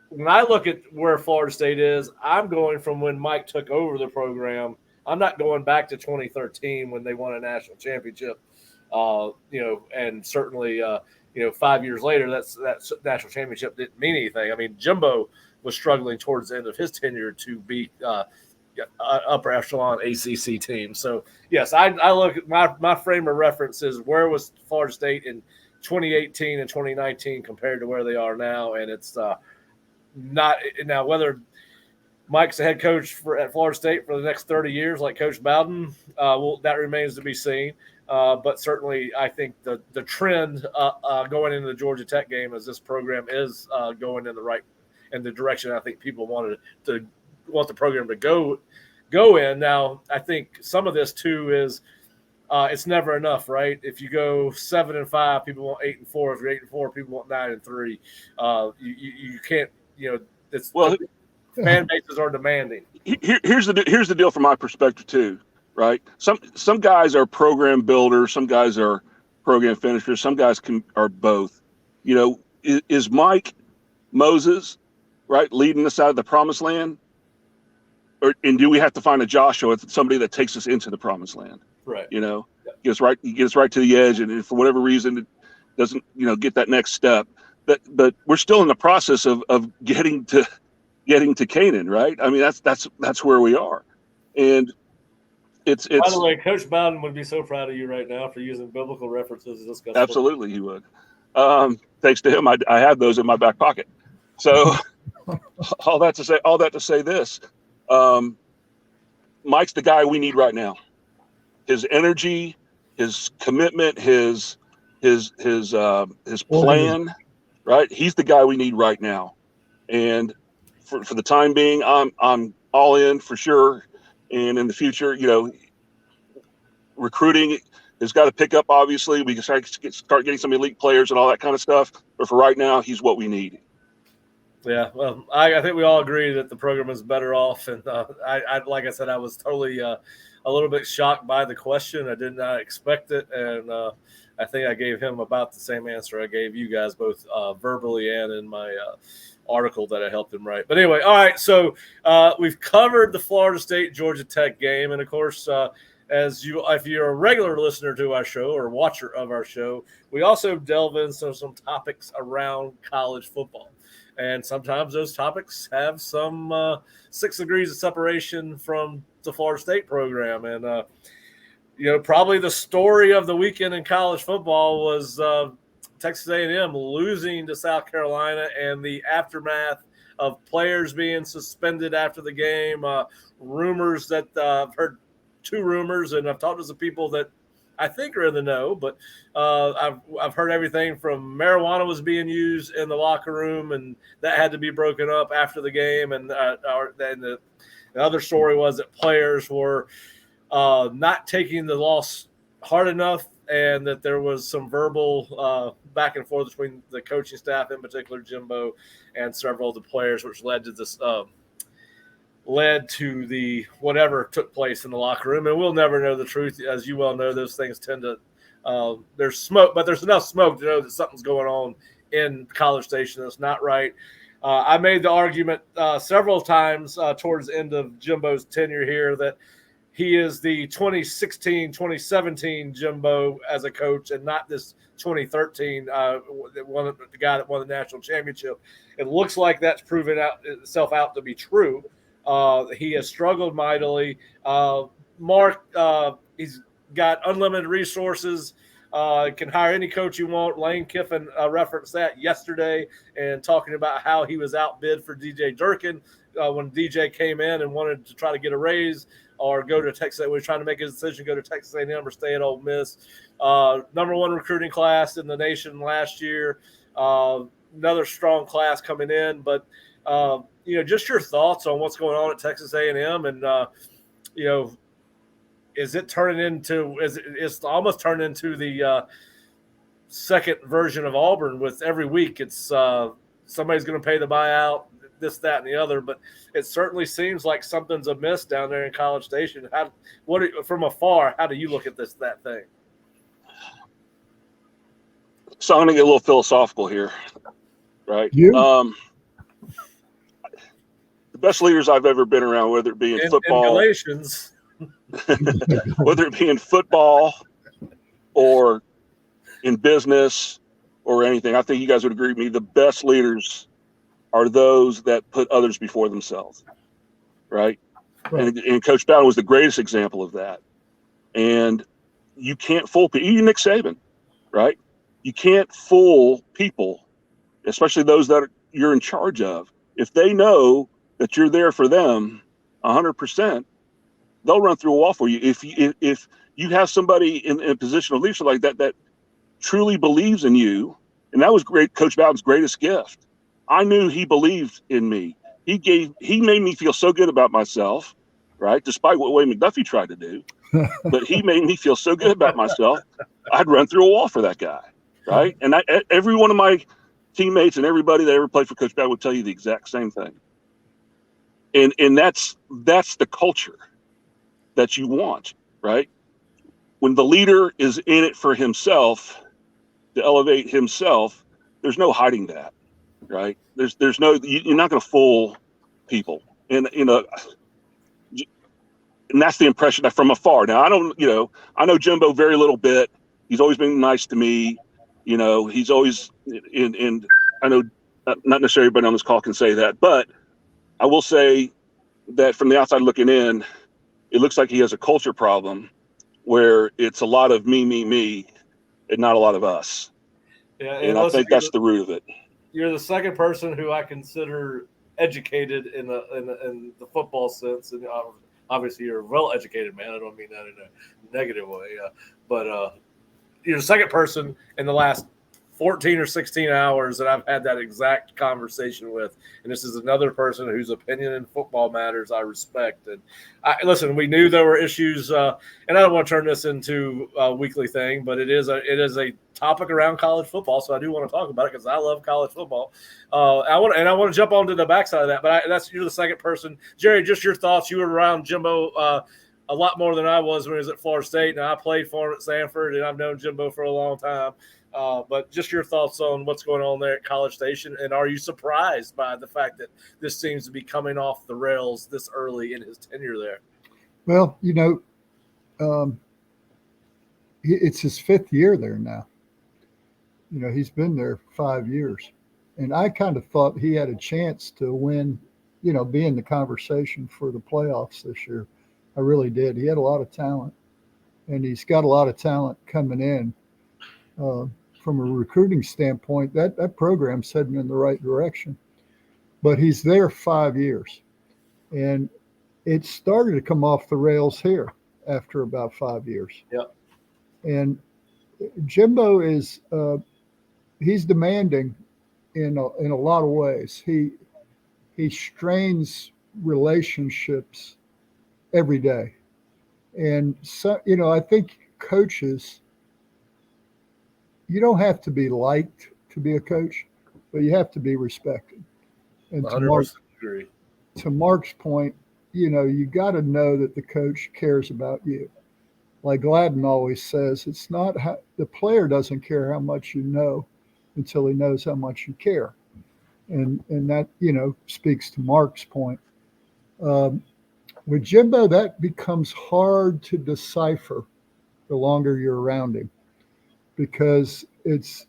when I look at where Florida State is, I'm going from when Mike took over the program. I'm not going back to 2013 when they won a national championship. And certainly, 5 years later, that national championship didn't mean anything. I mean, Jimbo was struggling towards the end of his tenure to beat upper echelon ACC team. So, yes, I look at my frame of reference is where was Florida State in 2018 and 2019 compared to where they are now, and it's not now whether Mike's the head coach at Florida State for the next 30 years, like Coach Bowden. That remains to be seen. But certainly, I think the trend going into the Georgia Tech game is this program is going in the direction I think people want the program to go in. Now, I think some of this too is it's never enough, right? If you go 7-5, people want 8-4. If you're 8-4, people want 9-3. You can't, it's fan bases are demanding. Here's the deal from my perspective too, right? Some guys are program builders, some guys are program finishers, some guys are both. Is Mike Moses, right, leading us out of the promised land? And do we have to find a Joshua, somebody that takes us into the promised land? Right. Get us right to the edge, and if for whatever reason it doesn't, get that next step. But we're still in the process of getting to Canaan, right? I mean, that's where we are, and it's. By the way, Coach Bowden would be so proud of you right now for using biblical references. Absolutely, he would. Thanks to him, I have those in my back pocket. So, all that to say this, Mike's the guy we need right now. His energy, his commitment, his plan, right? He's the guy we need right now, and for the time being, I'm all in for sure. And in the future, recruiting has got to pick up. Obviously, we can start getting some elite players and all that kind of stuff. But for right now, he's what we need. Yeah, well, I think we all agree that the program is better off. And I like I said, I was totally a little bit shocked by the question. I did not expect it, and I think I gave him about the same answer I gave you guys, both verbally and in my article that I helped him write. But anyway, all right, so we've covered the Florida State Georgia Tech game, and of course, if you're a regular listener to our show or watcher of our show, we also delve into some topics around college football. And sometimes those topics have some 6 degrees of separation from the Florida State program. And, probably the story of the weekend in college football was Texas A&M losing to South Carolina and the aftermath of players being suspended after the game. Rumors that I've heard 2 rumors, and I've talked to some people that I think are in the know, but I've heard everything from marijuana was being used in the locker room, and that had to be broken up after the game. And the other story was that players were not taking the loss hard enough, and that there was some verbal back and forth between the coaching staff, in particular Jimbo, and several of the players, which led to this. Led to the whatever took place in the locker room, and we'll never know the truth. As you well know, those things tend to there's smoke, but there's enough smoke to know that something's going on in College Station that's not right. I made the argument several times towards the end of Jimbo's tenure here that he is the 2016, 2017 Jimbo as a coach, and not this 2013 the guy that won the national championship. It looks like that's proven itself out to be true. He has struggled mightily. Mark, he's got unlimited resources, can hire any coach you want. Lane Kiffin referenced that yesterday and talking about how he was outbid for DJ Durkin when DJ came in and wanted to try to get a raise or go to Texas. He was trying to make his decision, go to Texas A&M or stay at Ole Miss. Number 1 recruiting class in the nation last year. Another strong class coming in, but just your thoughts on what's going on at Texas A&M, and is it turning into? It's almost turned into the second version of Auburn. With every week, it's somebody's going to pay the buyout, this, that, and the other. But it certainly seems like something's amiss down there in College Station. From afar, how do you look at that thing? So I'm going to get a little philosophical here, right? The best leaders I've ever been around, whether it be in football, Galatians. whether it be in football or in business or anything, I think you guys would agree with me. The best leaders are those that put others before themselves, right? And Coach Bowden was the greatest example of that. And you can't fool people. Even Nick Saban, right? You can't fool people, especially those that you're in charge of. if they know that you're there for them 100%, they'll run through a wall for you. If you have somebody in a position of leadership like that truly believes in you, and that was great. Coach Bowden's greatest gift. I knew he believed in me. He made me feel so good about myself, right? Despite what Wade McDuffie tried to do, but he made me feel so good about myself. I'd run through a wall for that guy, right? And every one of my teammates and everybody that ever played for Coach Bowden would tell you the exact same thing. And that's the culture that you want, right? When the leader is in it for himself, to elevate himself, there's no hiding that, right? There's no, you're not going to fool people. And, and that's the impression that from afar. Now, I know Jimbo very little bit. He's always been nice to me. He's always in I know not necessarily everybody on this call can say that, but I will say that from the outside looking in, it looks like he has a culture problem where it's a lot of me, and not a lot of us. Yeah, and I think that's the root of it. You're the second person who I consider educated in the football sense, and obviously you're a well-educated man. I don't mean that in a negative way, but you're the second person in the last 14 or 16 hours that I've had that exact conversation with. And this is another person whose opinion in football matters I respect. And listen, we knew there were issues, and I don't want to turn this into a weekly thing, but it is a topic around college football. So I do want to talk about it because I love college football. I want to jump onto the backside of that, but you're the second person. Jerry, just your thoughts. You were around Jimbo a lot more than I was when he was at Florida State, and I played for him at Sanford, and I've known Jimbo for a long time. But just your thoughts on what's going on there at College Station, and are you surprised by the fact that this seems to be coming off the rails this early in his tenure there? Well, it's his fifth year there now. He's been there 5 years, and I kind of thought he had a chance to win, be in the conversation for the playoffs this year. I really did. He had a lot of talent, and he's got a lot of talent coming in. From a recruiting standpoint, that program's heading in the right direction. But he's there 5 years, and it started to come off the rails here after about 5 years. Yeah. And Jimbo is he's demanding in a lot of ways. He strains relationships every day, and so I think coaches. You don't have to be liked to be a coach, but you have to be respected. And 100% agree. To Mark's point, you got to know that the coach cares about you. Like Gladden always says, it's not the player doesn't care how much you know until he knows how much you care. And that, speaks to Mark's point. With Jimbo, that becomes hard to decipher the longer you're around him, because it's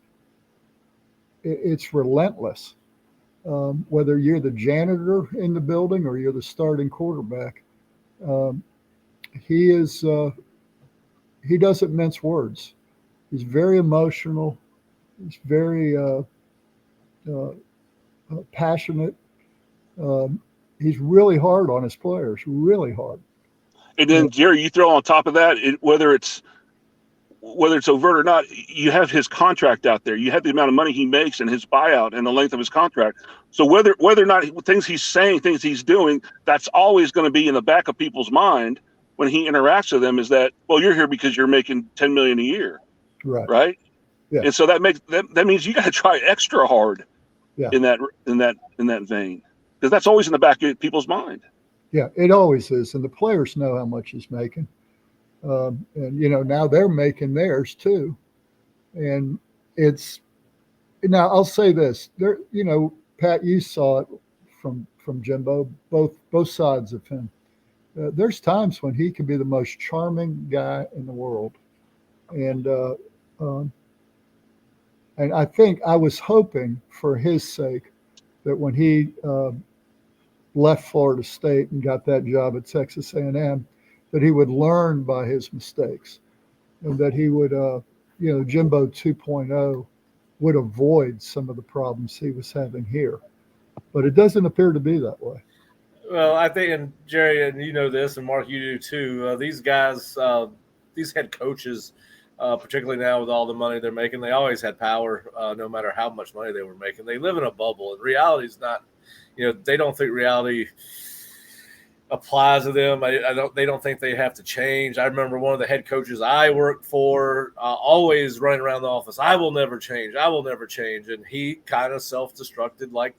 relentless. Whether you're the janitor in the building or you're the starting quarterback, he doesn't mince words. He's very emotional. He's very passionate. He's really hard on his players, really hard. And then, Jerry, you throw on top of that, whether it's overt or not, you have his contract out there. You have the amount of money he makes and his buyout and the length of his contract. So whether or not things he's saying, things he's doing, that's always going to be in the back of people's mind when he interacts with them, is that, well, you're here because you're making $10 million a year. Right. Yeah. And so that means you got to try extra hard in that vein, because that's always in the back of people's mind. Yeah, it always is. And the players know how much he's making. And now they're making theirs too, and now I'll say this: there, Pat, you saw it from Jimbo, both sides of him. There's times when he can be the most charming guy in the world, and I think I was hoping for his sake that when he left Florida State and got that job at Texas A&M, that he would learn by his mistakes, and that he would, Jimbo 2.0 would avoid some of the problems he was having here. but it doesn't appear to be that way. Well, I think, and Jerry, and you know this, and Mark, you do too. These guys, these head coaches, particularly now with all the money they're making, they always had power, no matter how much money they were making. They live in a bubble, and reality is not. They don't think reality applies to them. They don't think they have to change. I remember one of the head coaches I worked for always running around the office. I will never change. I will never change. And he kind of self-destructed like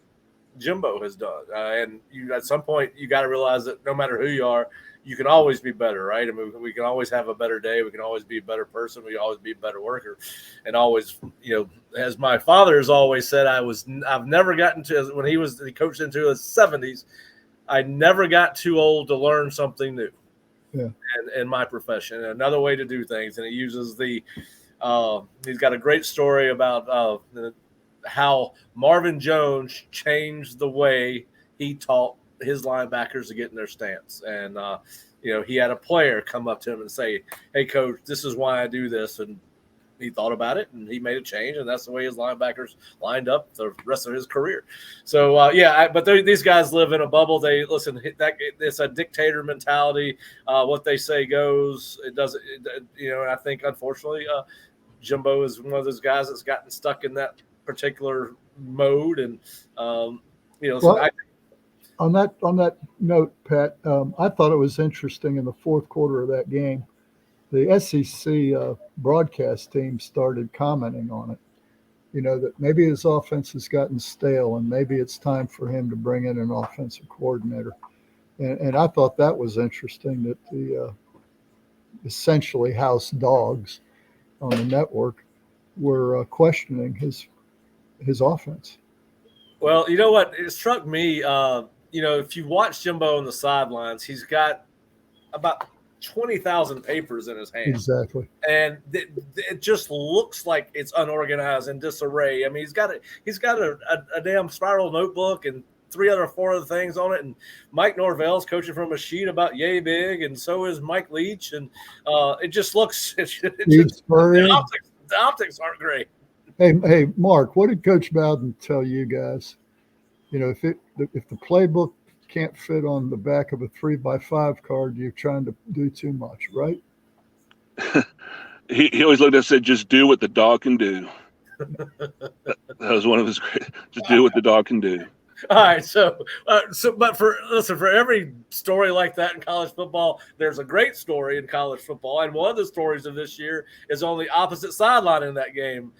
Jimbo has done. And at some point, you got to realize that no matter who you are, you can always be better, right? I mean, we can always have a better day. We can always be a better person. We can always be a better worker. And always, as my father has always said, I've never gotten to, when he coached into his 70s, I never got too old to learn something new. Yeah. In my profession, another way to do things. And he uses he's got a great story about how Marvin Jones changed the way he taught his linebackers to get in their stance. And, he had a player come up to him and say, "Hey, coach, this is why I do this." And he thought about it and he made a change, and that's the way his linebackers lined up the rest of his career. So, but these guys live in a bubble. They listen. It's a dictator mentality. What they say goes. It doesn't. And I think unfortunately, Jimbo is one of those guys that's gotten stuck in that particular mode. And on that note, Pat, I thought it was interesting in the fourth quarter of that game. The SEC broadcast team started commenting on it, that maybe his offense has gotten stale and maybe it's time for him to bring in an offensive coordinator. And I thought that was interesting that the essentially house dogs on the network were questioning his offense. Well, you know what? It struck me, if you watch Jimbo on the sidelines, he's got about 20,000 papers in his hand. Exactly. And it just looks like it's unorganized and disarray. I mean, he's got a damn spiral notebook and 4 other things on it. And Mike Norvell's coaching from a sheet about yay big, and so is Mike Leach. And it just looks the optics aren't great. Hey, Mark, what did Coach Bowden tell you guys? If the playbook can't fit on the back of a 3x5 card, you're trying to do too much, right? He always looked at us and said, "Just do what the dog can do." That was one of his great. Just do what the dog can do. All right, but for every story like that in college football, there's a great story in college football, and one of the stories of this year is on the opposite sideline in that game.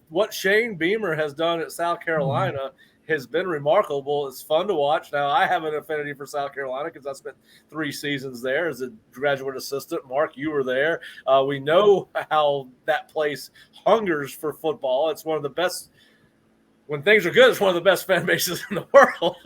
What Shane Beamer has done at South Carolina has been remarkable. It's fun to watch. Now, I have an affinity for South Carolina because I spent 3 seasons there as a graduate assistant. Mark, you were there. We know how that place hungers for football. It's one of the best. When things are good, it's one of the best fan bases in the world.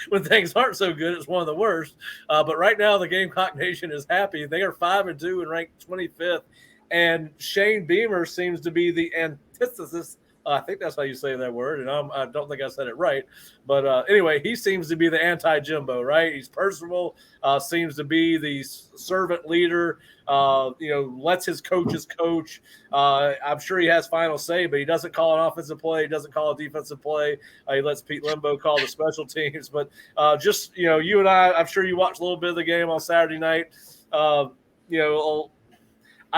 When things aren't so good, it's one of the worst. But right now, the Gamecock Nation is happy. They are 5-2 and ranked 25th. And Shane Beamer seems to be the antithesis. I think that's how you say that word, and I don't think I said it right. But anyway, he seems to be the anti-Jimbo, right? He's personable, seems to be the servant leader, lets his coaches coach. I'm sure he has final say, but he doesn't call an offensive play. He doesn't call a defensive play. He lets Pete Limbo call the special teams. But you and I'm sure you watched a little bit of the game on Saturday night. I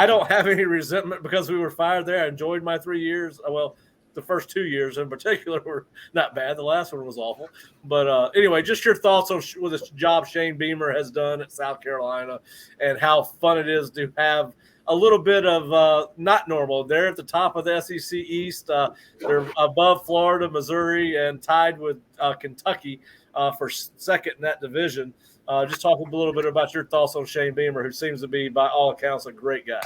don't have any resentment because we were fired there. I enjoyed my 3 years. Well, the first 2 years in particular were not bad. The last one was awful. But anyway, just your thoughts on with this job Shane Beamer has done at South Carolina and how fun it is to have a little bit of not normal. They're at the top of the SEC East. They're above Florida, Missouri, and tied with Kentucky for second in that division. Just talk a little bit about your thoughts on Shane Beamer, who seems to be, by all accounts, a great guy.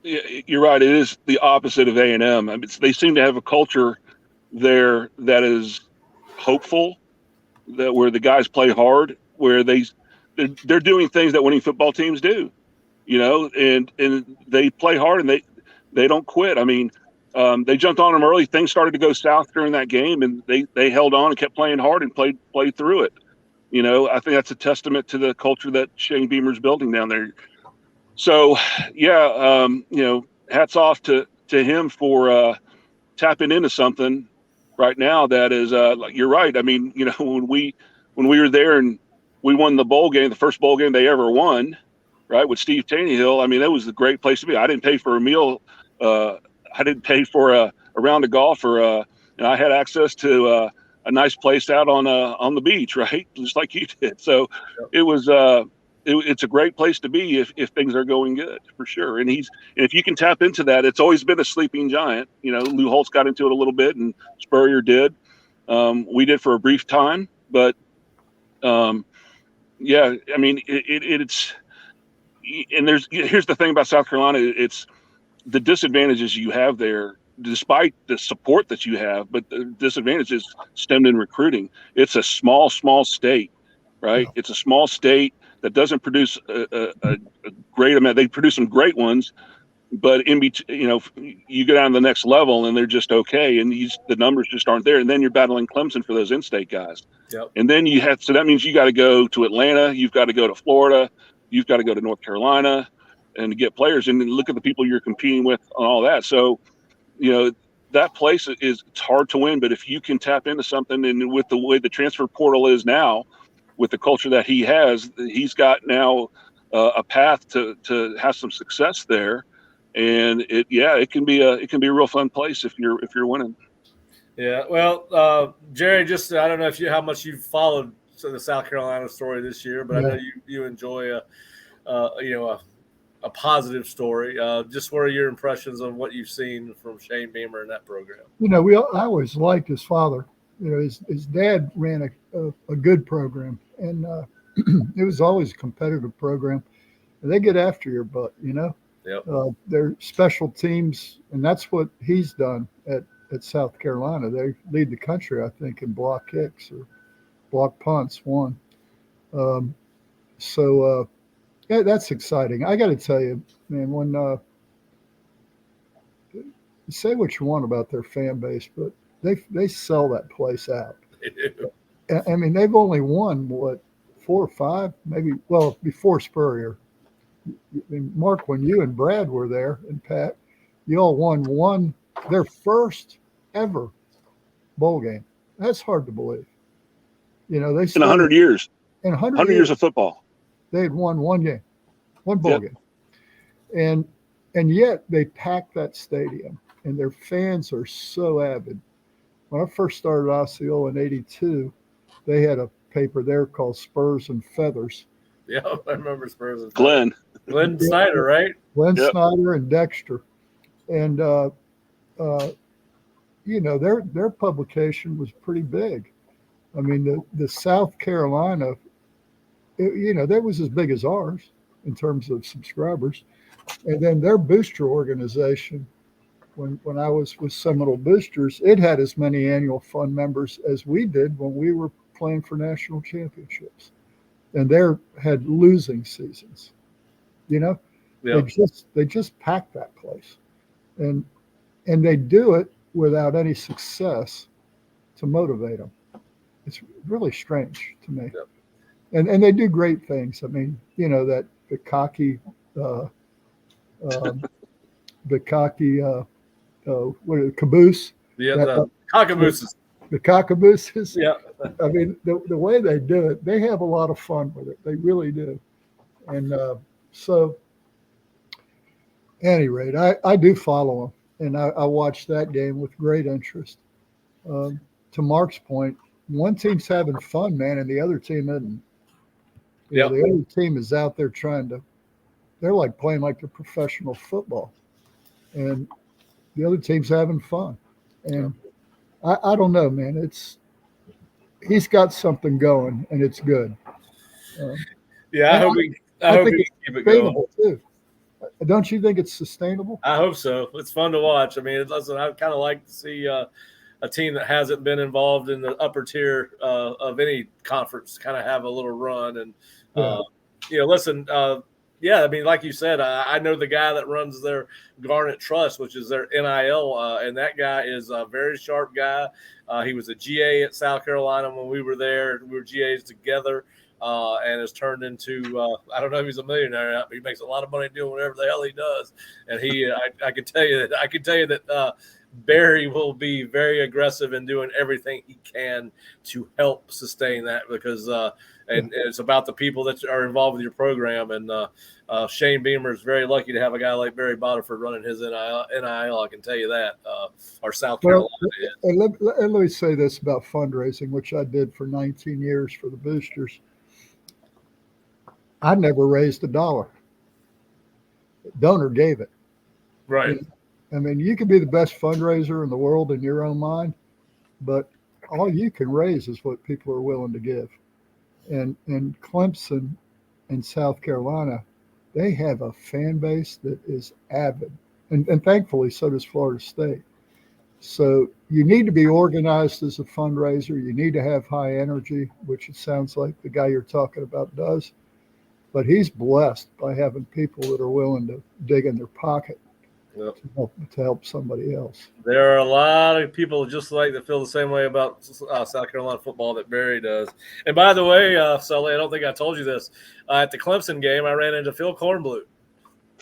Yeah, you're right. It is the opposite of A&M. I mean, they seem to have a culture there that is hopeful, that where the guys play hard, where they're doing things that winning football teams do, and they play hard and they don't quit. I mean, they jumped on them early. Things started to go south during that game, and they held on and kept playing hard and played through it. I think that's a testament to the culture that Shane Beamer's building down there. So, hats off to him for tapping into something right now that is like, you're right. I mean, when we were there and we won the bowl game, the first bowl game they ever won, right, with Steve Taneyhill. I mean, that was a great place to be. I didn't pay for a meal. I didn't pay for a round of golf, and I had access to a nice place out on the beach, right, just like you did. So it was it's a great place to be if things are going good, for sure. And if you can tap into that, it's always been a sleeping giant. Lou Holtz got into it a little bit, and Spurrier did. We did for a brief time, but yeah, I mean, it's. And here's the thing about South Carolina, it's the disadvantages you have there, despite the support that you have, but the disadvantages stemmed in recruiting. It's a small state, right? Yeah. It's a small state that doesn't produce a great amount. They produce some great ones, but in between, you go down to the next level and they're just okay, and the numbers just aren't there. And then you're battling Clemson for those in-state guys. Yep. And then so that means you got to go to Atlanta, you've got to go to Florida, you've got to go to North Carolina and get players, and then look at the people you're competing with and all that. So, that place it's hard to win, but if you can tap into something, and with the way the transfer portal is now, with the culture that he's got now a path to have some success there. And it can be a real fun place if you're winning. Yeah. Well, Jerry, just I don't know how much you've followed the South Carolina story this year, but I know you enjoy a positive story. Just what are your impressions of what you've seen from Shane Beamer in that program? I always liked his father. His dad ran a good program, and it was always a competitive program. They get after your butt, Yep. They're special teams, and that's what he's done at South Carolina. They lead the country, I think, in block kicks or block punts, one. Yeah, that's exciting. I got to tell you, man, when say what you want about their fan base, but they sell that place out. I mean, they've only won, 4 or 5, maybe, well, before Spurrier. And Mark, when you and Brad were there, and Pat, you all won their first ever bowl game. That's hard to believe. They started, in 100 years. In 100 years of football. They had won one game, one bowl game. And yet they packed that stadium, and their fans are so avid. When I first started Osceola in '82, they had a paper there called Spurs and Feathers. Yeah, I remember Spurs and Feathers. Glenn Snyder, right? Glenn Snyder and Dexter. And, their publication was pretty big. I mean, the South Carolina, that was as big as ours in terms of subscribers. And then their booster organization, when I was with Seminole Boosters, it had as many annual fund members as we did when we were playing for national championships. And they had losing seasons. They just packed that place. And they do it without any success to motivate them. It's really strange to me. Yep. And they do great things. I mean, the cocky caboose. Yeah, the cockabooses. The cockabooses. Yeah. I mean, the way they do it, they have a lot of fun with it. They really do. And so, at any rate, I do follow them, and I watched that game with great interest. To Mark's point, one team's having fun, man, and the other team isn't. The other team is out there they're like playing like they're professional football, and the other team's having fun. And I don't know, man. He's got something going, and it's good. I hope we keep it going too. Don't you think it's sustainable? I hope so. It's fun to watch. I mean, listen, I kind of like to see a team that hasn't been involved in the upper tier of any conference kind of have a little run. And listen. I mean, like you said, I know the guy that runs their Garnet Trust, which is their NIL, and that guy is a very sharp guy. He was a GA at South Carolina when we were there. We were GAs together, and has turned into I don't know if he's a millionaire now, but he makes a lot of money doing whatever the hell he does. And I can tell you that Barry will be very aggressive in doing everything he can to help sustain that because and it's about the people that are involved with your program. And Shane Beamer is very lucky to have a guy like Barry Boterford running his NIL. I can tell you that. Or South Carolina is. And let me say this about fundraising, which I did for 19 years for the Boosters. I never raised $1. The donor gave it. Right. I mean, you can be the best fundraiser in the world in your own mind, but all you can raise is what people are willing to give. And Clemson and South Carolina, they have a fan base that is avid. And thankfully, so does Florida State. So you need to be organized as a fundraiser. You need to have high energy, which it sounds like the guy you're talking about does. But he's blessed by having people that are willing to dig in their pocket. Yep. To help somebody else. There are a lot of people just like that feel the same way about South Carolina football that Barry does. And by the way, Sully, I don't think I told you this. At the Clemson game, I ran into Phil Kornblut.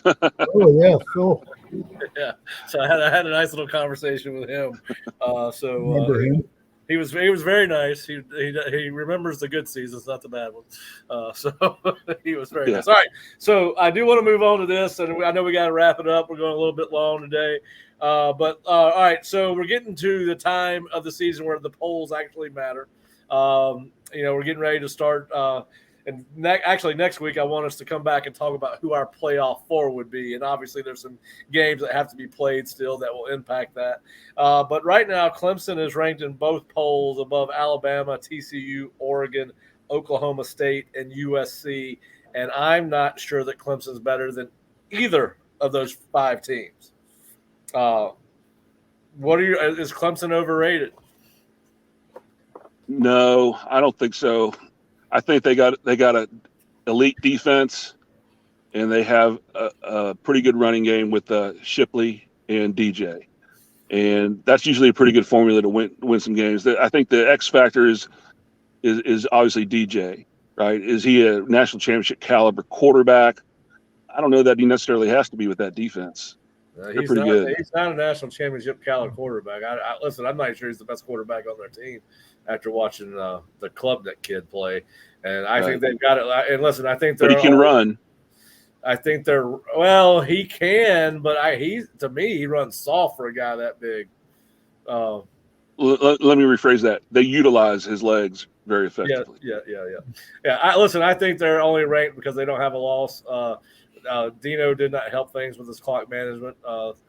Oh yeah, Phil. Yeah, so I had a nice little conversation with him. Remember him? He was very nice. He remembers the good seasons, not the bad ones. So he was very nice. All right, so I do want to move on to this, and I know we got to wrap it up. We're going a little bit long today, but all right. So we're getting to the time of the season where the polls actually matter. We're getting ready to start. And next week, I want us to come back and talk about who our playoff four would be. And obviously, there's some games that have to be played still that will impact that. But right now, Clemson is ranked in both polls above Alabama, TCU, Oregon, Oklahoma State, and USC. And I'm not sure that Clemson's better than either of those 5 teams. Is Clemson overrated? No, I don't think so. I think they got an elite defense, and they have a pretty good running game with Shipley and DJ, and that's usually a pretty good formula to win some games. I think the X factor is obviously DJ, right? Is he a national championship caliber quarterback? I don't know that he necessarily has to be with that defense. They're pretty good. He's not a national championship caliber quarterback. Listen, I'm not sure he's the best quarterback on their team after watching the club that kid play. And I think they've got it. And listen, I think but he can run. I think he can, but to me, he runs soft for a guy that big. Let me rephrase that. They utilize his legs very effectively. Yeah. Listen, I think they're only ranked because they don't have a loss. Dino did not help things with his clock management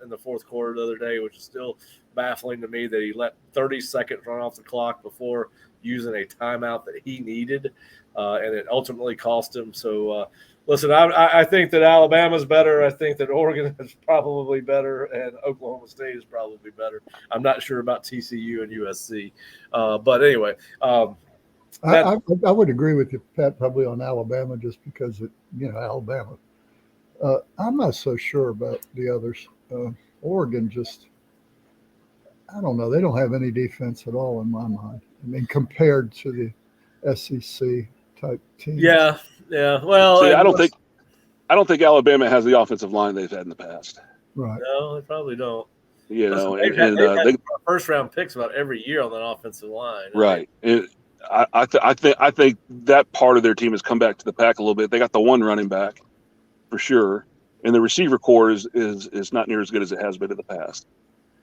in the fourth quarter the other day, which is still baffling to me that he let 30 seconds run off the clock before using a timeout that he needed, and it ultimately cost him. So, listen, I think that Alabama's better. I think that Oregon is probably better, and Oklahoma State is probably better. I'm not sure about TCU and USC. But anyway. I would agree with you, Pat, probably on Alabama just because, Alabama. I'm not so sure about the others. Oregon just, I don't know. They don't have any defense at all in my mind. I mean, compared to the SEC type teams. Yeah. Well, see, I don't think Alabama has the offensive line they've had in the past. Right. No, they probably don't. They've had first round picks about every year on that offensive line. Right. I think that part of their team has come back to the pack a little bit. They got the one running back for sure, and the receiver core is not near as good as it has been in the past.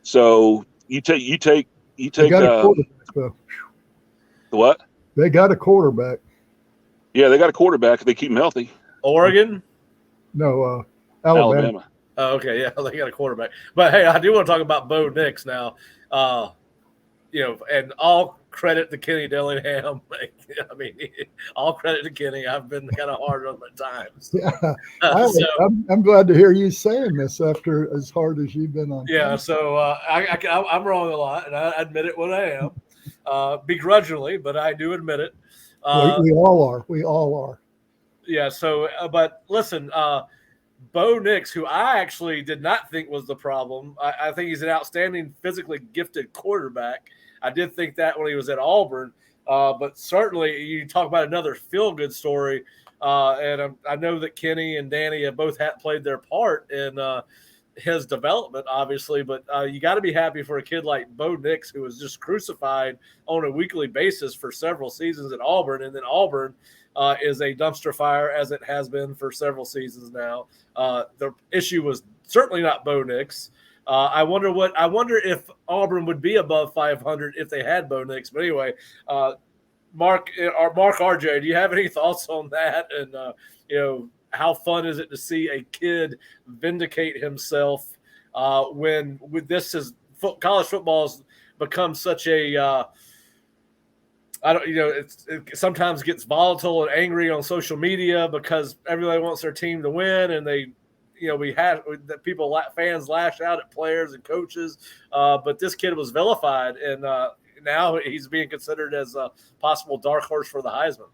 So you take the what? They got a quarterback. Yeah, they got a quarterback. They keep him healthy. Oregon? No, Alabama. Oh, okay, yeah, they got a quarterback. But hey, I do want to talk about Bo Nix now. And all credit to Kenny Dillingham. I mean, all credit to Kenny. I've been kind of hard on my times. Yeah, I'm glad to hear you saying this after as hard as you've been on. Yeah, time. So I'm wrong a lot, and I admit it when I am, begrudgingly, but I do admit it. We all are. We all are. Yeah. So, but listen, Bo Nix, who I actually did not think was the problem. I think he's an outstanding, physically gifted quarterback. I did think that when he was at Auburn, but certainly you talk about another feel-good story, and I know that Kenny and Danny have both played their part in his development, obviously, but you got to be happy for a kid like Bo Nix, who was just crucified on a weekly basis for several seasons at Auburn, and then Auburn is a dumpster fire as it has been for several seasons now. The issue was certainly not Bo Nix. I wonder if Auburn would be above 500 if they had Bo Nix. But anyway, Mark RJ, do you have any thoughts on that? And how fun is it to see a kid vindicate himself when with this is college football's become such a it sometimes gets volatile and angry on social media because everybody wants their team to win, and fans lash out at players and coaches, but this kid was vilified, and now he's being considered as a possible dark horse for the Heisman.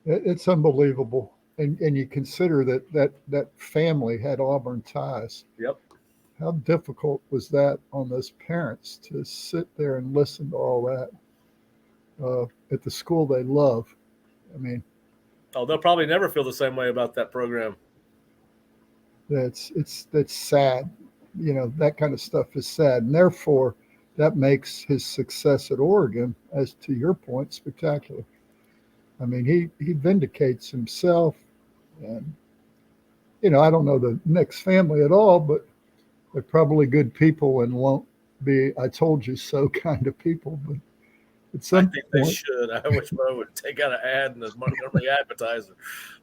It's unbelievable, and you consider that family had Auburn ties. Yep. How difficult was that on those parents to sit there and listen to all that at the school they love? I mean, they'll probably never feel the same way about that program. That's sad. That kind of stuff is sad, and therefore that makes his success at Oregon, as to your point, spectacular. I mean, he vindicates himself, and I don't know the Nix family at all, but they're probably good people and won't be "I told you so" kind of people. But at some I think they should. I wish Mo would take out an ad in the Montgomery Advertiser.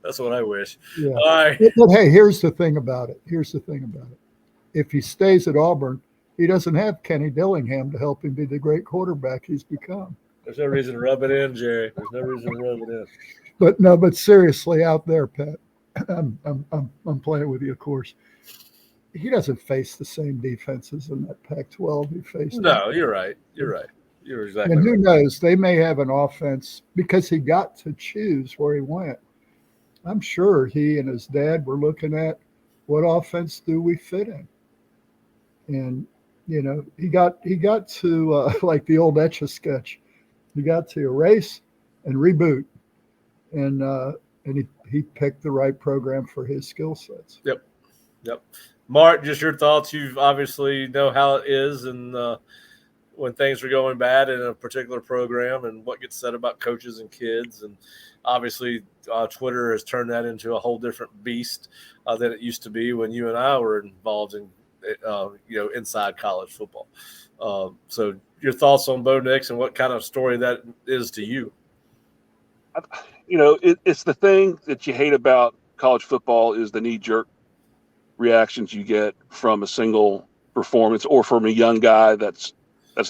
That's what I wish. Yeah. All right. But hey, here's the thing about it. If he stays at Auburn, he doesn't have Kenny Dillingham to help him be the great quarterback he's become. There's no reason to rub it in, Jerry. There's no reason to rub it in. But seriously, out there, Pat, I'm playing with you, of course. He doesn't face the same defenses in that Pac-12 he faced. No, you're right. You're exactly and who right. knows? They may have an offense because he got to choose where he went. I'm sure he and his dad were looking at what offense do we fit in, and he got to like the old Etch-a-Sketch. He got to erase and reboot, and he picked the right program for his skill sets. Yep. Mark, just your thoughts. You obviously know how it is, and when things are going bad in a particular program, and what gets said about coaches and kids, and obviously Twitter has turned that into a whole different beast than it used to be when you and I were involved in inside college football. So your thoughts on Bo Nix and what kind of story that is to you? It's the thing that you hate about college football is the knee-jerk reactions you get from a single performance or from a young guy that's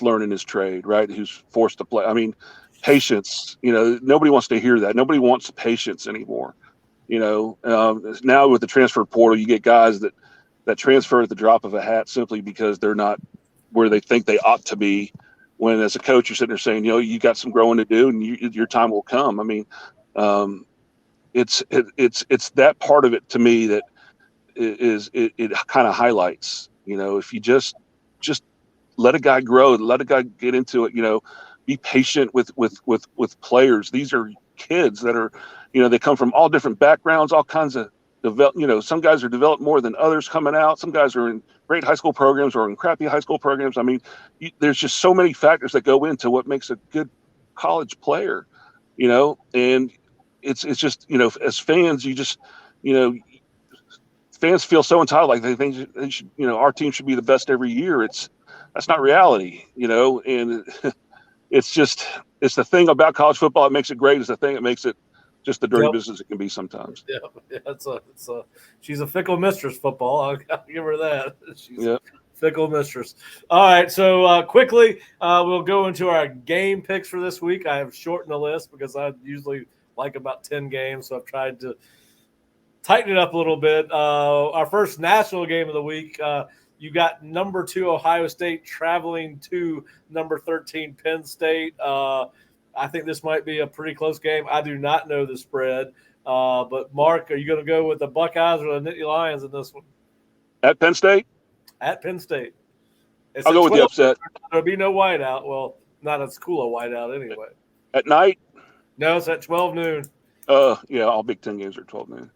learning his trade, right? Who's forced to play. I mean, patience, nobody wants to hear that. Nobody wants patience anymore. Now with the transfer portal, you get guys that transfer at the drop of a hat simply because they're not where they think they ought to be. When as a coach, you're sitting there saying, you got some growing to do and your time will come. I mean, it's that part of it to me that it kind of highlights, if you just let a guy grow, let a guy get into it, be patient with players. These are kids that are, they come from all different backgrounds, all kinds of some guys are developed more than others coming out. Some guys are in great high school programs or in crappy high school programs. I mean, there's just so many factors that go into what makes a good college player, and it's just, as fans, you just, fans feel so entitled, like they think they should, our team should be the best every year. That's not reality, and it's the thing about college football that makes it great. Is the thing that makes it just the dirty business it can be sometimes. Yeah, she's a fickle mistress, football. I'll give her that. She's a fickle mistress. All right, so quickly, we'll go into our game picks for this week. I have shortened the list because I usually like about 10 games, so I've tried to tighten it up a little bit. Our first national game of the week, you got number 2 Ohio State traveling to number 13 Penn State. I think this might be a pretty close game. I do not know the spread. But, Mark, are you going to go with the Buckeyes or the Nittany Lions in this one? At Penn State? At Penn State. I'll go with the upset. There'll be no whiteout. Well, not at school of whiteout anyway. At night? No, it's at 12 noon. Yeah, all Big Ten games are 12 noon.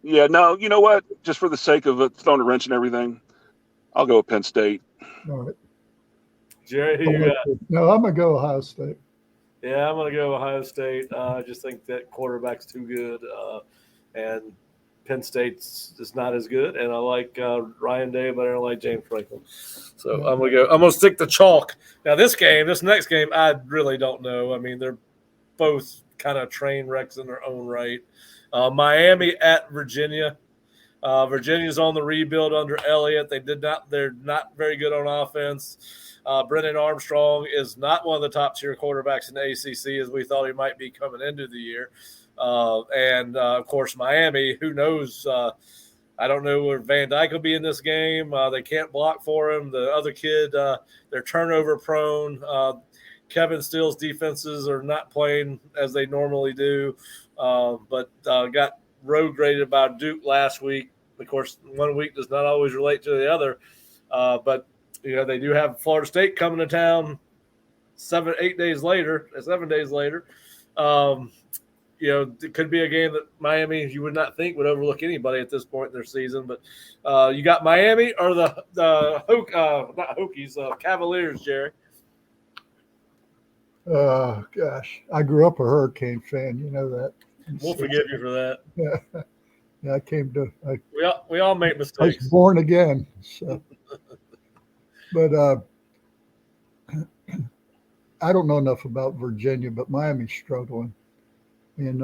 Yeah, no, you know what? Just for the sake of throwing a wrench and everything, I'll go with Penn State. All right. Jerry, who you got? No, I'm going to go Ohio State. Yeah, I'm going to go Ohio State. I just think that quarterback's too good, and Penn State's just not as good. And I like Ryan Day, but I don't like James Franklin. So I'm going to stick to chalk. Now, this next game, I really don't know. I mean, they're both kind of train wrecks in their own right. Miami at Virginia. Virginia's on the rebuild under Elliott. They're not very good on offense. Brennan Armstrong is not one of the top tier quarterbacks in the ACC as we thought he might be coming into the year. And of course, Miami, who knows? I don't know where Van Dyke will be in this game. They can't block for him. The other kid, they're turnover prone. Kevin Steele's defenses are not playing as they normally do, but got road graded by Duke last week. Of course, 1 week does not always relate to the other, but they do have Florida State coming to town 7 days later. It could be a game that Miami, you would not think, would overlook anybody at this point in their season. But you got Miami or not Hokies, Cavaliers, Jerry. Gosh, I grew up a Hurricane fan. You know that. We'll forgive you for that. Yeah, We all make I mistakes. was born again. So. But I don't know enough about Virginia, but Miami's struggling. And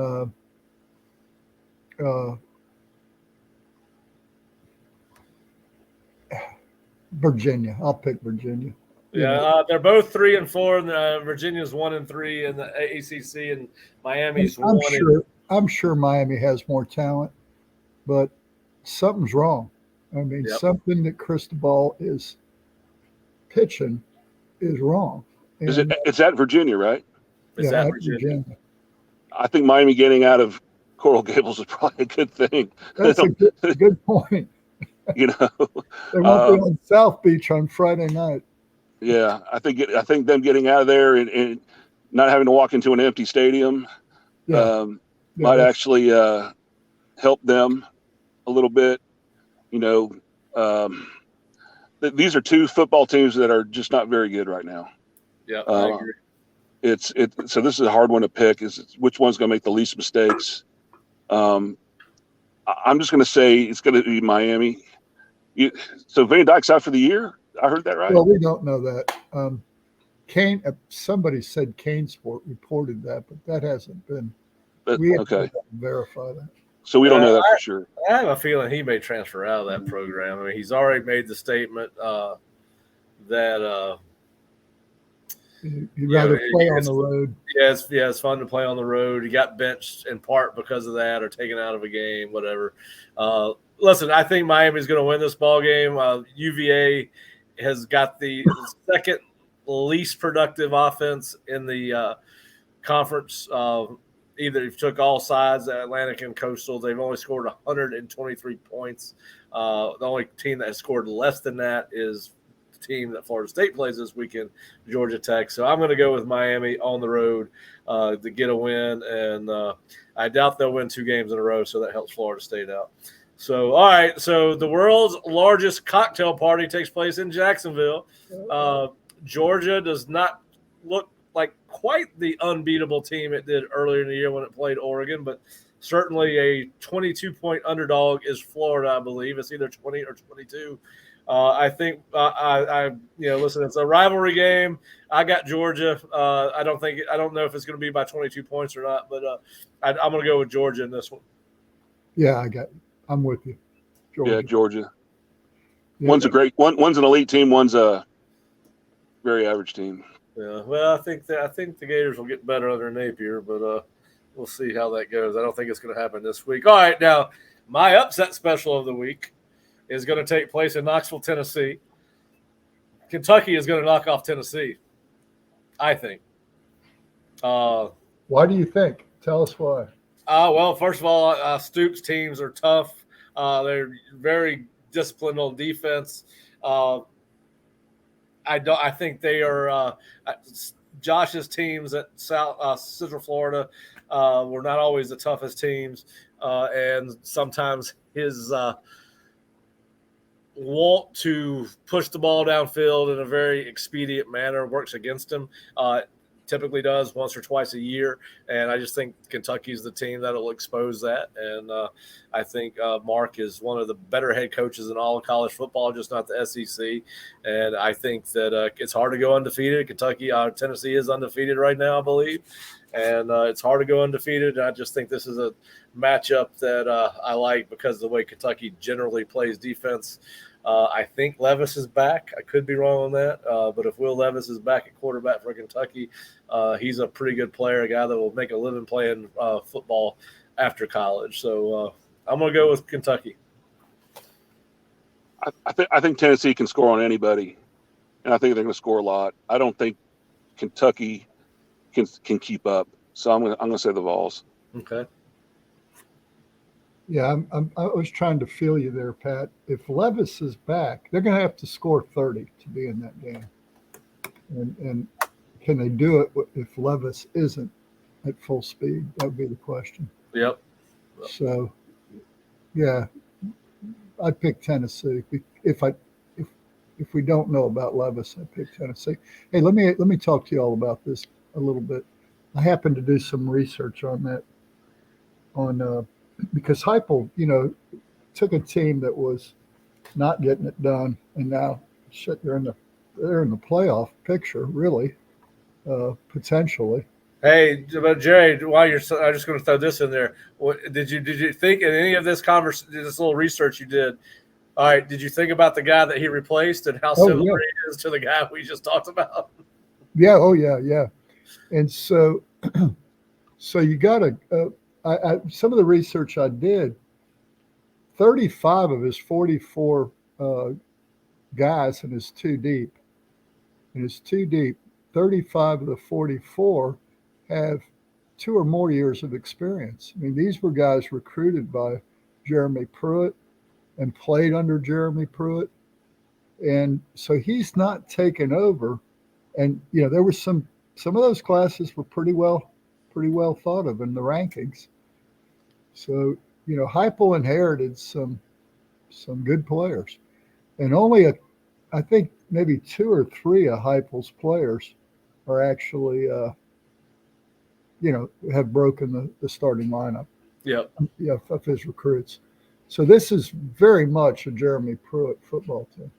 Virginia, I'll pick Virginia. Yeah, they're both 3-4, and Virginia's 1-3 in the ACC, and Miami's one. I'm sure Miami has more talent, but something's wrong. I mean, something that Cristobal is pitching is wrong. And, it's at Virginia, right? It's at Virginia. I think Miami getting out of Coral Gables is probably a good thing. That's a good point. They won't be on South Beach on Friday night. Yeah, I think them getting out of there and not having to walk into an empty stadium might actually help them a little bit. These are two football teams that are just not very good right now. Yeah, I agree. So this is a hard one to pick. Is which one's going to make the least mistakes? I'm just going to say it's going to be Miami. So Van Dyke's out for the year. I heard that right. Well, we don't know that. Kane. Somebody said Kane Sport reported that, but that hasn't been. We have to verify that. So we don't know that for sure. I have a feeling he may transfer out of that program. I mean, he's already made the statement that he'd rather play on the road. Yeah, it's fun to play on the road. He got benched in part because of that, or taken out of a game, whatever. Listen, I think Miami's going to win this ball game. UVA has got the second least productive offense in the conference. Either if you took all sides, Atlantic and Coastal, they've only scored 123 points. The only team that has scored less than that is the team that Florida State plays this weekend, Georgia Tech. So I'm going to go with Miami on the road to get a win, and I doubt they'll win 2 games in a row, so that helps Florida State out. So, all right, so the world's largest cocktail party takes place in Jacksonville. Georgia does not look like quite the unbeatable team it did earlier in the year when it played Oregon, but certainly a 22-point underdog is Florida, I believe. It's either 20 or 22. I think listen, it's a rivalry game. I got Georgia. I don't know if it's going to be by 22 points or not, but I'm going to go with Georgia in this one. Yeah, I'm with you. Georgia. Yeah, Georgia. Yeah. One's a great one. One's an elite team. One's a very average team. Yeah. Well, I think the Gators will get better under Napier, but we'll see how that goes. I don't think it's going to happen this week. All right, now my upset special of the week is going to take place in Knoxville, Tennessee. Kentucky is going to knock off Tennessee, I think. Why do you think? Tell us why. Well, first of all, Stoops' teams are tough. They're very disciplined on defense. I think they are Josh's teams at Central Florida were not always the toughest teams. and sometimes his want to push the ball downfield in a very expedient manner works against him. Typically does once or twice a year, and I just think Kentucky's the team that'll expose that. And I think Mark is one of the better head coaches in all of college football, just not the SEC. And I think that it's hard to go undefeated. Tennessee is undefeated right now, I believe, and it's hard to go undefeated. And I just think this is a matchup that I like because of the way Kentucky generally plays defense. I think Levis is back. I could be wrong on that, but if Will Levis is back at quarterback for Kentucky, he's a pretty good player, a guy that will make a living playing football after college. So I'm going to go with Kentucky. I think Tennessee can score on anybody, and I think they're going to score a lot. I don't think Kentucky can keep up, so I'm going to say the Vols. Okay. Yeah, I was trying to feel you there, Pat. If Levis is back, they're going to have to score 30 to be in that game. And can they do it if Levis isn't at full speed? That would be the question. Yep. So, yeah, I'd pick Tennessee. If we don't know about Levis, I'd pick Tennessee. Hey, let me talk to you all about this a little bit. I happened to do some research on that because Heupel, took a team that was not getting it done, and now they're in the playoff picture, really, potentially. Hey, but Jerry, I'm just going to throw this in there. What did you think in any of this this little research you did? All right, did you think about the guy that he replaced and how similar he is to the guy we just talked about? Yeah. Oh, yeah. And so you got to. Some of the research I did, 35 of his 44 guys in his two deep. 35 of the 44 have 2 or more years of experience. I mean, these were guys recruited by Jeremy Pruitt and played under Jeremy Pruitt. And so he's not taken over. And, there were some of those classes were pretty well thought of in the rankings. So, Heupel inherited some good players, and only I think maybe 2 or 3 of Heupel's players are actually, have broken the starting lineup. Yep. Yeah, of his recruits. So this is very much a Jeremy Pruitt football team.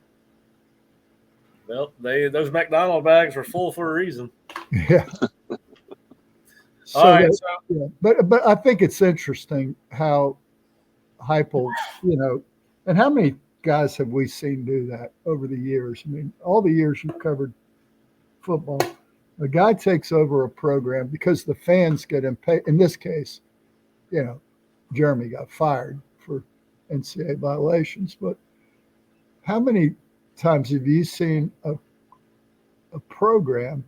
Well, those McDonald bags were full for a reason. Yeah. All right. Yeah. But I think it's interesting how Heupel, and how many guys have we seen do that over the years? I mean, all the years you've covered football, a guy takes over a program because the fans get impatient. In this case, Jeremy got fired for NCAA violations. But how many times have you seen a program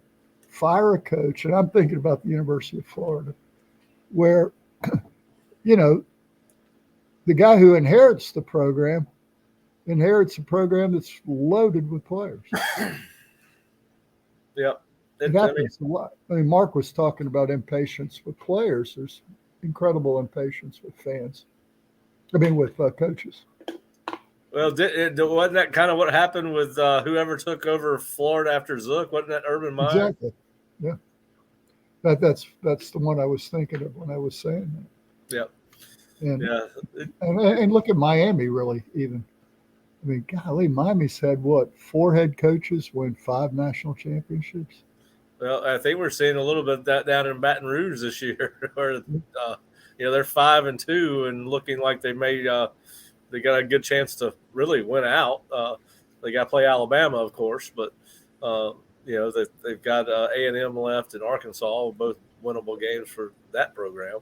fire a coach, and I'm thinking about the University of Florida, where, the guy who inherits the program inherits a program that's loaded with players. Yep. It happens a lot. I mean, Mark was talking about impatience with players. There's incredible impatience with fans. I mean, with coaches. Well, wasn't that kind of what happened with whoever took over Florida after Zook? Wasn't that Urban Meyer? Exactly. Yeah. That's the one I was thinking of when I was saying that. Yep. And look at Miami, really, even. I mean, golly, Miami's had, 4 head coaches win 5 national championships? Well, I think we're seeing a little bit of that down in Baton Rouge this year. Where, they're 5-2 and looking like they may they got a good chance to really win out. They got to play Alabama, of course, but they've got A&M left and Arkansas, both winnable games for that program.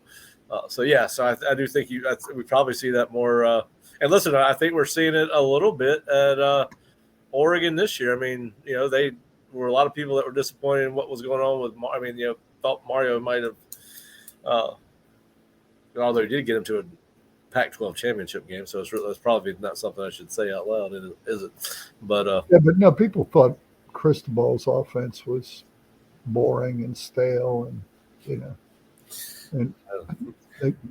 So I do think we probably see that more. And listen, I think we're seeing it a little bit at Oregon this year. I mean, they were a lot of people that were disappointed in what was going on with. Thought Mario might have, although he did get him to a Pac-12 championship game, so it's probably not something I should say out loud, is it? But but no, people thought Cristobal's offense was boring and stale, and And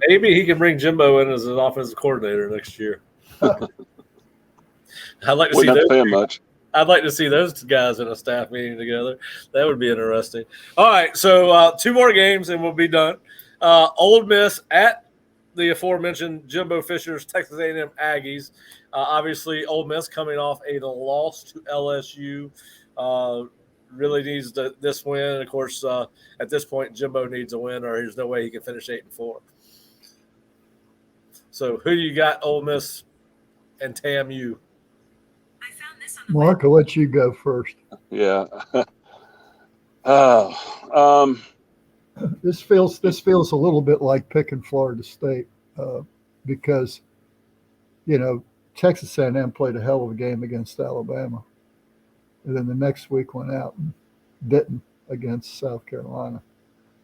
maybe he can bring Jimbo in as an offensive coordinator next year. I'd like to see those. Pay him much. I'd like to see those guys in a staff meeting together. That would be interesting. All right, so 2 more games and we'll be done. Ole Miss at the aforementioned Jimbo Fisher's Texas A&M Aggies. Obviously, Ole Miss coming off a loss to LSU. Really needs this win. Of course, at this point, Jimbo needs a win, or there's no way he can finish 8-4. So, who you got, Ole Miss and TAMU? Mark, I'll let you go first. Yeah. This feels a little bit like picking Florida State because, Texas A&M played a hell of a game against Alabama, and then the next week went out and didn't against South Carolina.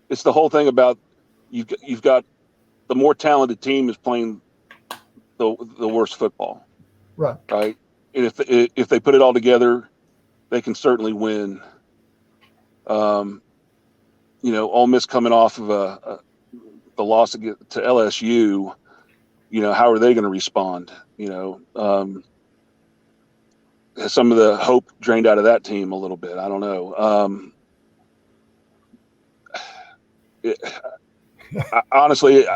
It's the whole thing about you've got the more talented team is playing the worst football, right? Right. And if they put it all together, they can certainly win. Ole Miss coming off of the loss to LSU, how are they going to respond? Has some of the hope drained out of that team a little bit? I don't know. Honestly,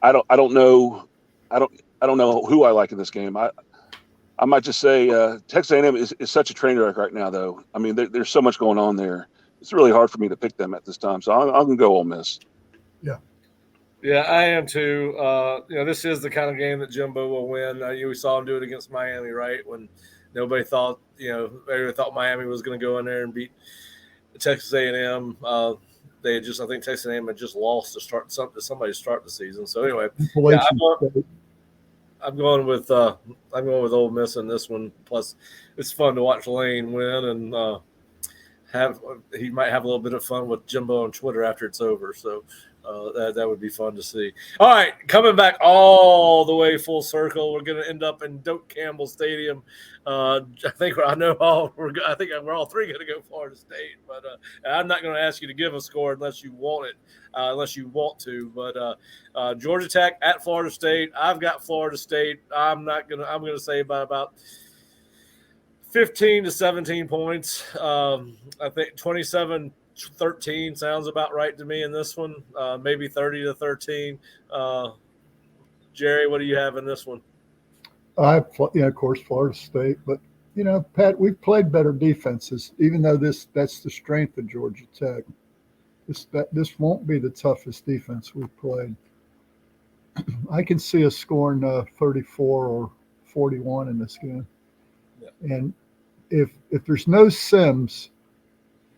I don't know. I don't know who I like in this game. I might just say Texas A&M is such a train wreck right now, though. I mean, there's so much going on there. It's really hard for me to pick them at this time. So I'm going to go Ole Miss. Yeah, I am too. This is the kind of game that Jimbo will win. We saw him do it against Miami, right? When nobody thought, everybody thought Miami was going to go in there and beat Texas A&M. I think Texas A&M had just lost to somebody to start the season. So anyway, I'm going with Ole Miss in this one. Plus, it's fun to watch Lane win, and he might have a little bit of fun with Jimbo on Twitter after it's over. So that would be fun to see. All right, coming back all the way full circle, we're going to end up in Doak Campbell Stadium. I think we're all three going to go Florida State, but I'm not going to ask you to give a score unless you want it. Unless you want to, but Georgia Tech at Florida State. I've got Florida State. I'm going to say about 15 to 17 points. I think 27-13 sounds about right to me in this one. Maybe 30 to 13. Jerry, what do you have in this one? Of course, Florida State, but Pat, we've played better defenses. Even though that's the strength of Georgia Tech. This won't be the toughest defense we've played. I can see us scoring 34 or 41 in this game. Yeah. And if there's no Sims,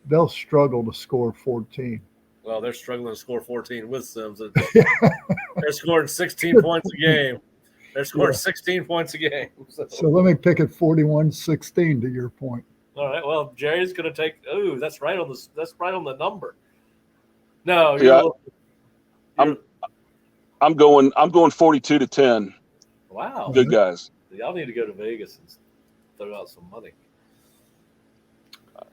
they'll struggle to score 14. Well, they're struggling to score 14 with Sims. They're scoring 16 points a game. They're scoring 16 points a game. So let me pick it 41-16 to your point. All right. Well, Jerry's going to take. Oh, that's right on the number. No, I'm going 42-10. Wow, good guys. Y'all need to go to Vegas and throw out some money.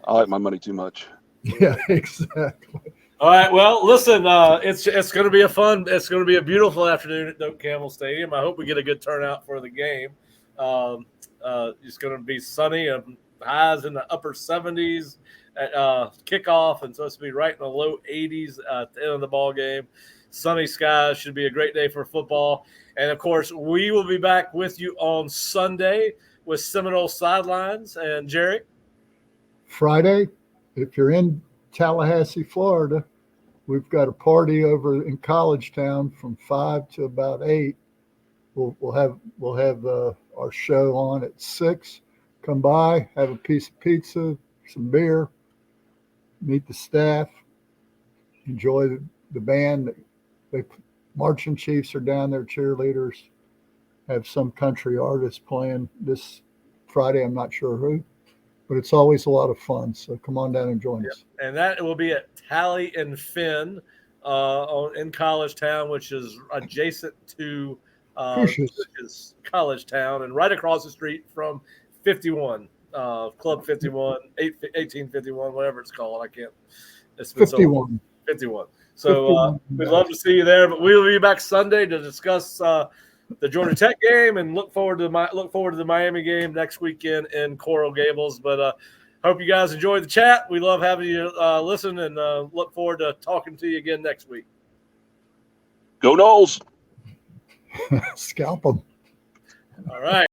I like my money too much. Yeah, exactly. All right. Well, listen, it's going to be it's going to be a beautiful afternoon at Doak Campbell Stadium. I hope we get a good turnout for the game. It's going to be sunny and highs in the upper 70s at kickoff, and supposed to be right in the low 80s at the end of the ball game. Sunny skies, should be a great day for football. And of course, we will be back with you on Sunday with Seminole Sidelines. And Jerry, Friday, if you're in Tallahassee, Florida, we've got a party over in College Town from 5 to about 8. We'll have our show on at 6. Come by, have a piece of pizza, some beer, meet the staff, enjoy the band. Marching Chiefs are down there, cheerleaders, have some country artists playing this Friday. I'm not sure who, but it's always a lot of fun. So come on down and join us. And that will be at Tally and Finn in College Town, which is adjacent to College Town and right across the street from 51, Club 51, 1851, whatever it's called. It's 51. 51. So we'd love to see you there. But we'll be back Sunday to discuss the Georgia Tech game and look forward to the Miami game next weekend in Coral Gables. But hope you guys enjoyed the chat. We love having you listen, and look forward to talking to you again next week. Go Noles! Scalp them. All right.